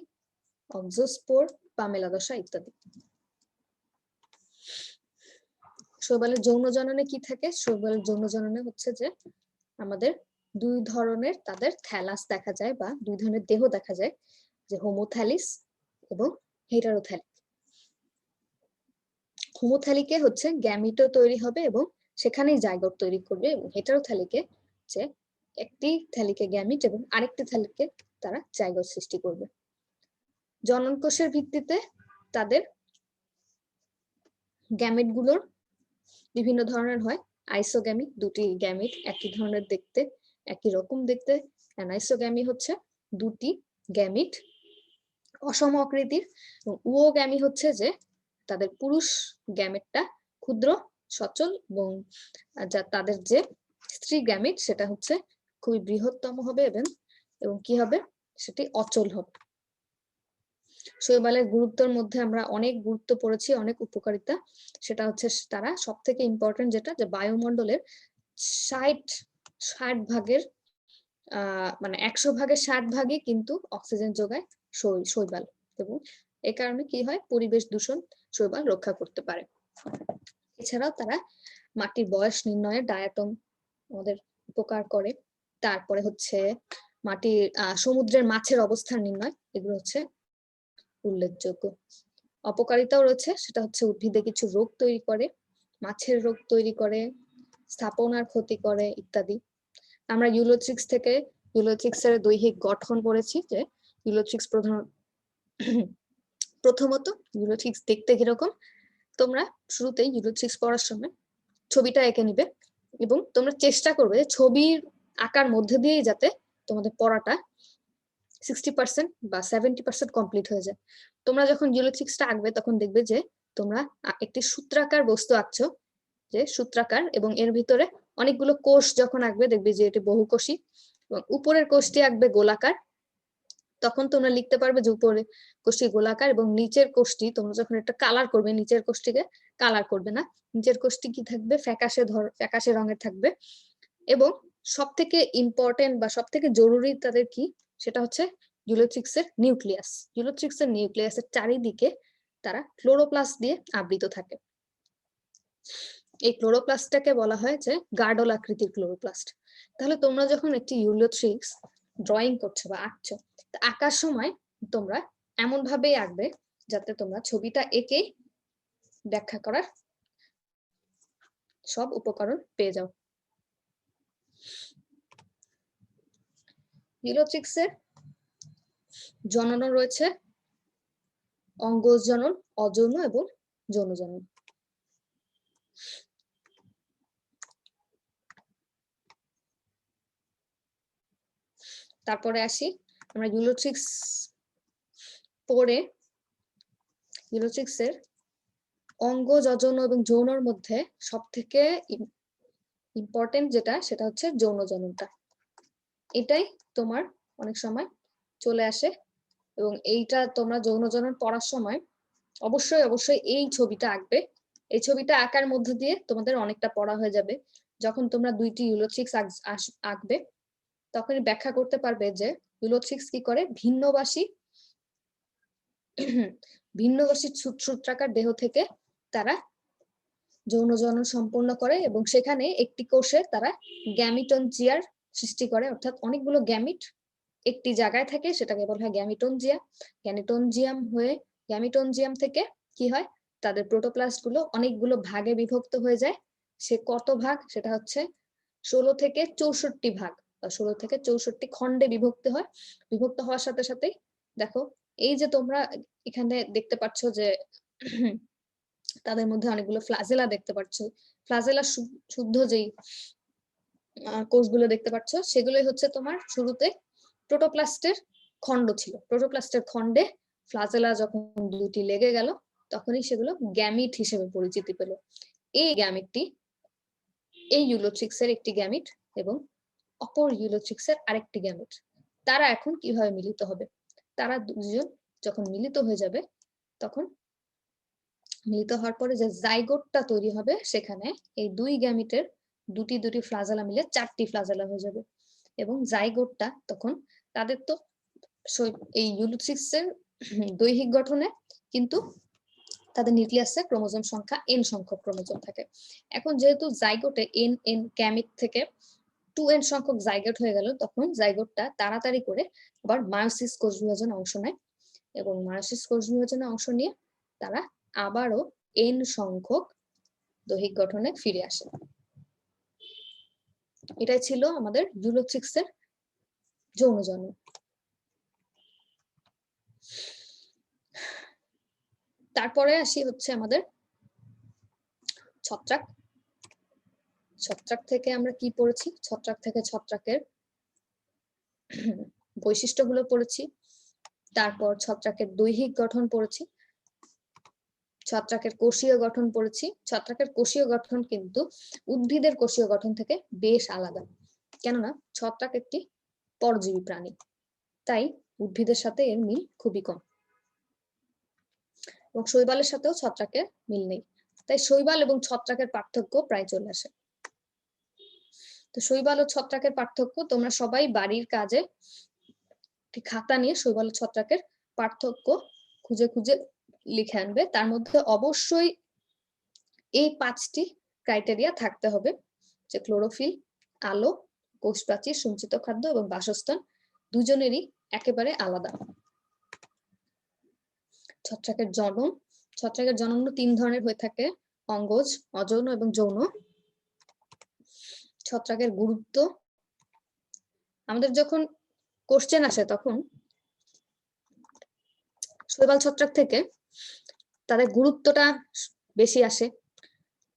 অক্সোস্পোর, পামেলাদশা ইত্যাদি। শৈবালের যৌন জননে কি থাকে? শৈবালের যৌন জননে হচ্ছে যে আমাদের 2 ধরনের তাদের থ্যালাস দেখা যায় বা 2 ধরনের দেহ দেখা যায়, যে হোমোথ্যালিস এবং হেটারোথ্যালিক। হোমোথ্যালিকে হচ্ছে গ্যামিটো তৈরি হবে এবং সেখানেই জাইগোট তৈরি করবে, এবং হেটারোথ্যালিকে যে একটি থ্যালিকে গ্যামিট এবং আরেকটি থ্যালিকে তারা জাইগোট সৃষ্টি করবে। জনন কোষের ভিত্তিতে তাদের গ্যামিট গুলোর বিভিন্ন ধরনের হয়। আইসোগ্যামি, দুটি গ্যামিট একই ধরনের দেখতে, একই রকম দেখতে। অ্যানাইসোগ্যামি হচ্ছে দুটি গ্যামিট অসম আকৃতির, এবং উওগ্যামি হচ্ছে যে তাদের পুরুষ গ্যামেটটা ক্ষুদ্র, সচল, এবং তাদের যে স্ত্রী গ্যামিট সেটা হচ্ছে খুবই বৃহত্তম হবে এবং কি হবে, সেটি অচল হবে। শৈবালের গুরুত্বের মধ্যে আমরা অনেক গুরুত্ব পড়েছি, অনেক উপকারিতা। সেটা হচ্ছে তারা সব থেকে ইম্পর্টেন্ট যেটা, যে বায়ুমণ্ডলের 60 ভাগের মানে 100 ভাগের 60 ভাগই কিন্তু অক্সিজেন যোগায় শৈবাল, এবং এই কারণে কি হয়, পরিবেশ দূষণ শৈবাল রক্ষা করতে পারে। এছাড়াও তারা মাটির বয়স নির্ণয়ে ডায়াটম আমাদের উপকার করে। তারপরে হচ্ছে মাটির সমুদ্রের মাছের অবস্থান নির্ণয়, এগুলো হচ্ছে উল্লেখযোগ্য। অপকারিতাও রয়েছে, সেটা হচ্ছে উদ্ভিদে কিছু রোগ তৈরি করে, মাছের রোগ তৈরি করে, স্থাপনার ক্ষতি করে ইত্যাদি। আমরা ইউলোথ্রিক্স থেকে ইউলোথ্রিক্সের দৈহিক গঠন পড়েছি, যে ইউলোথ্রিক্স প্রথমত ইউলোথ্রিক্স দেখতে কিরকম, তোমরা শুরুতেই ইউলোথ্রিক্স পড়ার সময় ছবিটা এঁকে নিবে, এবং তোমরা চেষ্টা করবে ছবির আঁকার মধ্যে দিয়েই যাতে তোমাদের পড়াটা 60% বা 70% কমপ্লিট হয়ে যায়। তোমরা যখন ইউলোথ্রিক্সটা আঁকবে তখন দেখবে যে তোমরা একটি সূত্রাকার বস্তু আঁকছো, যে সূত্রাকার, এবং এর ভিতরে অনেকগুলো কোষ যখন আঁকবে দেখবে যে এটি বহুকোষী, এবং উপরের কোষটি আঁকবে গোলাকার, তখন তোমরা লিখতে পারবে যে উপরের কোষটি গোলাকার, এবং নিচের কোষটি তোমরা যখন একটা কালার করবে, নিচের কোষটিকে কালার করবে না, নিচের কোষটি কি থাকবে, ফ্যাকাশে রঙের থাকবে। এবং সব থেকে ইম্পর্টেন্ট বা সব থেকে জরুরি তাদের কি, সেটা হচ্ছে ইউলোথ্রিক্সের নিউক্লিয়াস। ইউলোথ্রিক্সের নিউক্লিয়াসের চারিদিকে তারা ক্লোরোপ্লাস্ট দিয়ে আবৃত থাকে। এই ক্লোরোপ্লাস্টটাকে বলা হয় যে গার্ডল আকৃতির ক্লোরোপ্লাস্ট। তাহলে তোমরা যখন একটি ইউলোথ্রিক্স ড্রয়িং করছো বা আঁকছো, আঁকার সময় তোমরা এমন ভাবেই আঁকবে যাতে তোমরা ছবিটা এঁকেই ব্যাখ্যা করার সব উপকরণ পেয়ে যাও। ইউলোথ্রিক্সের জনন রয়েছে অঙ্গজ জনন, অযৌন এবং যৌন জনন। তারপরে আসি আমরা ইউলোথ্রিক্স পড়ে ইউলোথ্রিক্সের অঙ্গজ, অযৌন এবং যৌনর মধ্যে সব থেকে ইম্পর্টেন্ট যেটা, সেটা হচ্ছে যৌন জননটা। এটাই তোমার অনেক সময় চলে আসে, এবং এইটা তোমরা যৌন জনন পড়ার সময় অবশ্যই এই ছবিটা আঁকবে। এই ছবিটা আঁকার মধ্যে দিয়ে তোমাদের অনেকটা পড়া হয়ে যাবে। যখন তোমরা 2টি ইউলোথ্রিক্স আঁকবে তখনই ব্যাখ্যা করতে পারবে যে ইউলোথ্রিক্স কি করে ভিন্নবাসী সূত্রাকার দেহ থেকে তারা যৌন জনন সম্পন্ন করে, এবং সেখানে একটি কোষে তারা গ্যামিটনজিয়ার সৃষ্টি করে, অর্থাৎ অনেকগুলো গ্যামিট একটি জায়গায় থাকে, সেটাকে বলা হয় গ্যামিটনজিয়া। গ্যামিটনজিয়াম থেকে কি হয়, তাদের প্রোটোপ্লাস্ট গুলো অনেকগুলো ভাগে বিভক্ত হয়ে যায়। সে কত ভাগ, সেটা হচ্ছে 16 থেকে 64 ভাগ, 16 থেকে 64 খণ্ডে বিভক্ত হয়। বিভক্ত হওয়ার সাথে সাথেই দেখো এই যে তোমরা এখানে দেখতে পাচ্ছ যে তাদের মধ্যে অনেকগুলো ফ্লাজেলা দেখতে পাচ্ছ। ফ্লাজেলা শুদ্ধ যেই কোষগুলো দেখতে পাচ্ছ সেগুলোই হচ্ছে তোমার শুরুতে প্রোটোপ্লাস্টের খণ্ড ছিল। প্রোটোপ্লাস্টের খণ্ডে ফ্লাজেলা যখন 2টি লেগে গেল তখনই সেগুলো গ্যামিট হিসেবে পরিচিতি পেল। এই গ্যামিটটি এই ইউলোথ্রিক্সের একটি গ্যামিট এবং অপর ইউলোথ্রিক্সের আরেকটি গ্যামিট। তারা এখন কিভাবে মিলিত হবে? তারা দুজন যখন মিলিত হয়ে যাবে তখন মিলিত হওয়ার পরে যে জাইগোটটা তৈরি হবে সেখানে এই 2 গ্যামিটের দুটি ফ্লাজেলা মিলে 4টি ফ্লাজেলা হয়ে যাবে। এবং জাইগোটটা তখন তাদের তো এই ইউলোথ্রিক্সের দৈহিক গঠনে কিন্তু তাদের নিউক্লিয়াসে ক্রোমোজোম সংখ্যা n সংখ্যক ক্রোমোজোম থাকে। এখন যেহেতু জাইগোটে n গ্যামিট থেকে 2n সংখ্যক জাইগোট হয়ে গেল, তখন জাইগোটটা তাড়াতাড়ি করে আবার মায়োসিস কোষ বিভাজনে অংশ নেয়, এবং মায়োসিস কোষ বিভাজনে অংশ নিয়ে তারা আবারও n সংখ্যক দৈহিক গঠনে ফিরে আসে। এটাই ছিল আমাদের ইউলোথ্রিক্সের যৌন জনন। তারপরে আসি হচ্ছে আমাদের ছত্রাক। ছত্রাক থেকে আমরা কি পড়েছি? ছত্রাক থেকে ছত্রাকের বৈশিষ্ট্যগুলো পড়েছি, তারপর ছত্রাকের দৈহিক গঠন পড়েছি, ছত্রাকের কোষীয় গঠন পড়েছি। ছত্রাকের কোষীয় গঠন কিন্তু উদ্ভিদের কোষীয় গঠন থেকে বেশ আলাদা, কেননা ছত্রাক একটি পরজীবী প্রাণী, তাই উদ্ভিদের সাথে এর মিল খুবই কম, এবং শৈবালের সাথেও ছত্রাকের মিল নেই। তাই শৈবাল এবং ছত্রাকের পার্থক্য প্রায় চলে আসে। তো শৈবাল ও ছত্রাকের পার্থক্য তোমরা সবাই বাড়ির কাজে খাতা নিয়ে শৈবাল ও ছত্রাকের পার্থক্য খুঁজে খুঁজে লিখে আনবে। তার মধ্যে অবশ্যই এই 5টি ক্রাইটেরিয়া থাকতে হবে, যে ক্লোরোফিল, আলো, কোষপ্রাচীর, সঞ্চিত খাদ্য এবং বাসস্থান দুজনেরই একেবারে আলাদা। ছত্রাকের জনন। ছত্রাকের জনন 3 ধরনের হয়ে থাকে, অঙ্গজ, অযৌন এবং যৌন। ছত্রাকের গুরুত্ব, আমাদের যখন কোশ্চেন আসে তখন শৈবাল ছত্রাক থেকে তাদের গুরুত্বটা বেশি আসে।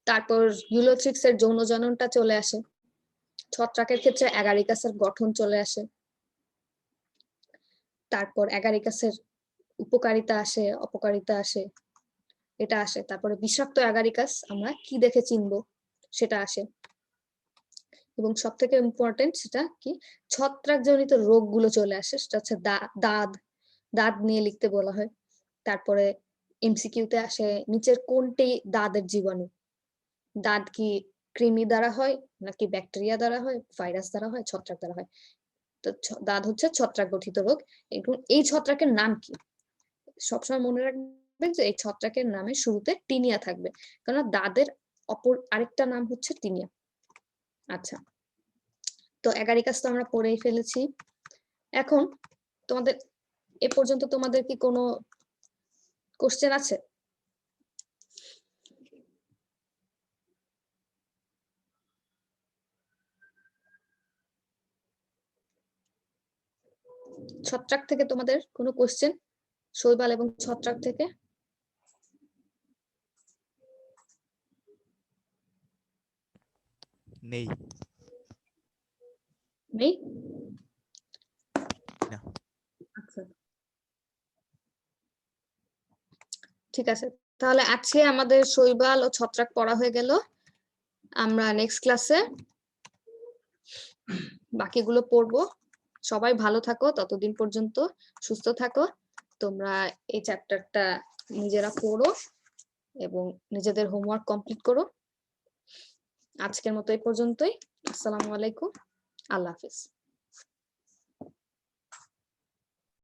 তারপর ইউলোথ্রিক্সের যৌন জননটা চলে আসে। ছত্রাকের ক্ষেত্রে অ্যাগারিকাসের গঠন চলে আসে। তারপর অ্যাগারিকাসের উপকারিতা আসে, অপকারিতা আসে, এটা আসে। তারপরে বিষাক্ত অ্যাগারিকাস আমরা কি দেখে চিনবো সেটা আসে, এবং সব থেকে ইম্পর্টেন্ট সেটা কি, ছত্রাকজনিত রোগগুলো চলে আসে, সেটা হচ্ছে দাঁত নিয়ে লিখতে বলা হয়। তারপরে এমসিকিউতে আসে নিচের কোনটি দাঁতের জীবাণু, দাঁত কি কৃমি দ্বারা হয় নাকি ব্যাকটেরিয়া দ্বারা হয়, ভাইরাস দ্বারা হয়, ছত্রাক দ্বারা হয়। তো দাঁত হচ্ছে ছত্রাক গঠিত রোগ। এই ছত্রাকের নাম কি? সবসময় মনে রাখবেন যে এই ছত্রাকের নামে শুরুতে টিনিয়া থাকবে, কারণ দাঁতের অপর আরেকটা নাম হচ্ছে টিনিয়া। আচ্ছা, তো অ্যাগারিকাস তো আমরা পড়েই ফেলেছি। এখন তোমাদের এ পর্যন্ত তোমাদের কি কোনো কোশ্চেন আছে? ছত্রাক থেকে তোমাদের কোনো কোশ্চেন? শৈবাল এবং ছত্রাক থেকে? নেই। নেই? না। আচ্ছা, ঠিক আছে, তাহলে আজকে আমাদের শৈবাল ও ছত্রাক পড়া হয়ে গেল। আমরা নেক্সট ক্লাসে বাকিগুলো পড়বো। সবাই ভালো থাকো, ততদিন পর্যন্ত সুস্থ থাকো। তোমরা এই চ্যাপ্টারটা নিজেরা পড়ো এবং নিজেদের হোমওয়ার্ক কমপ্লিট করো। আজকের মতো এই পর্যন্তই। আসসালামু আলাইকুম, আল্লাহ হাফিজ।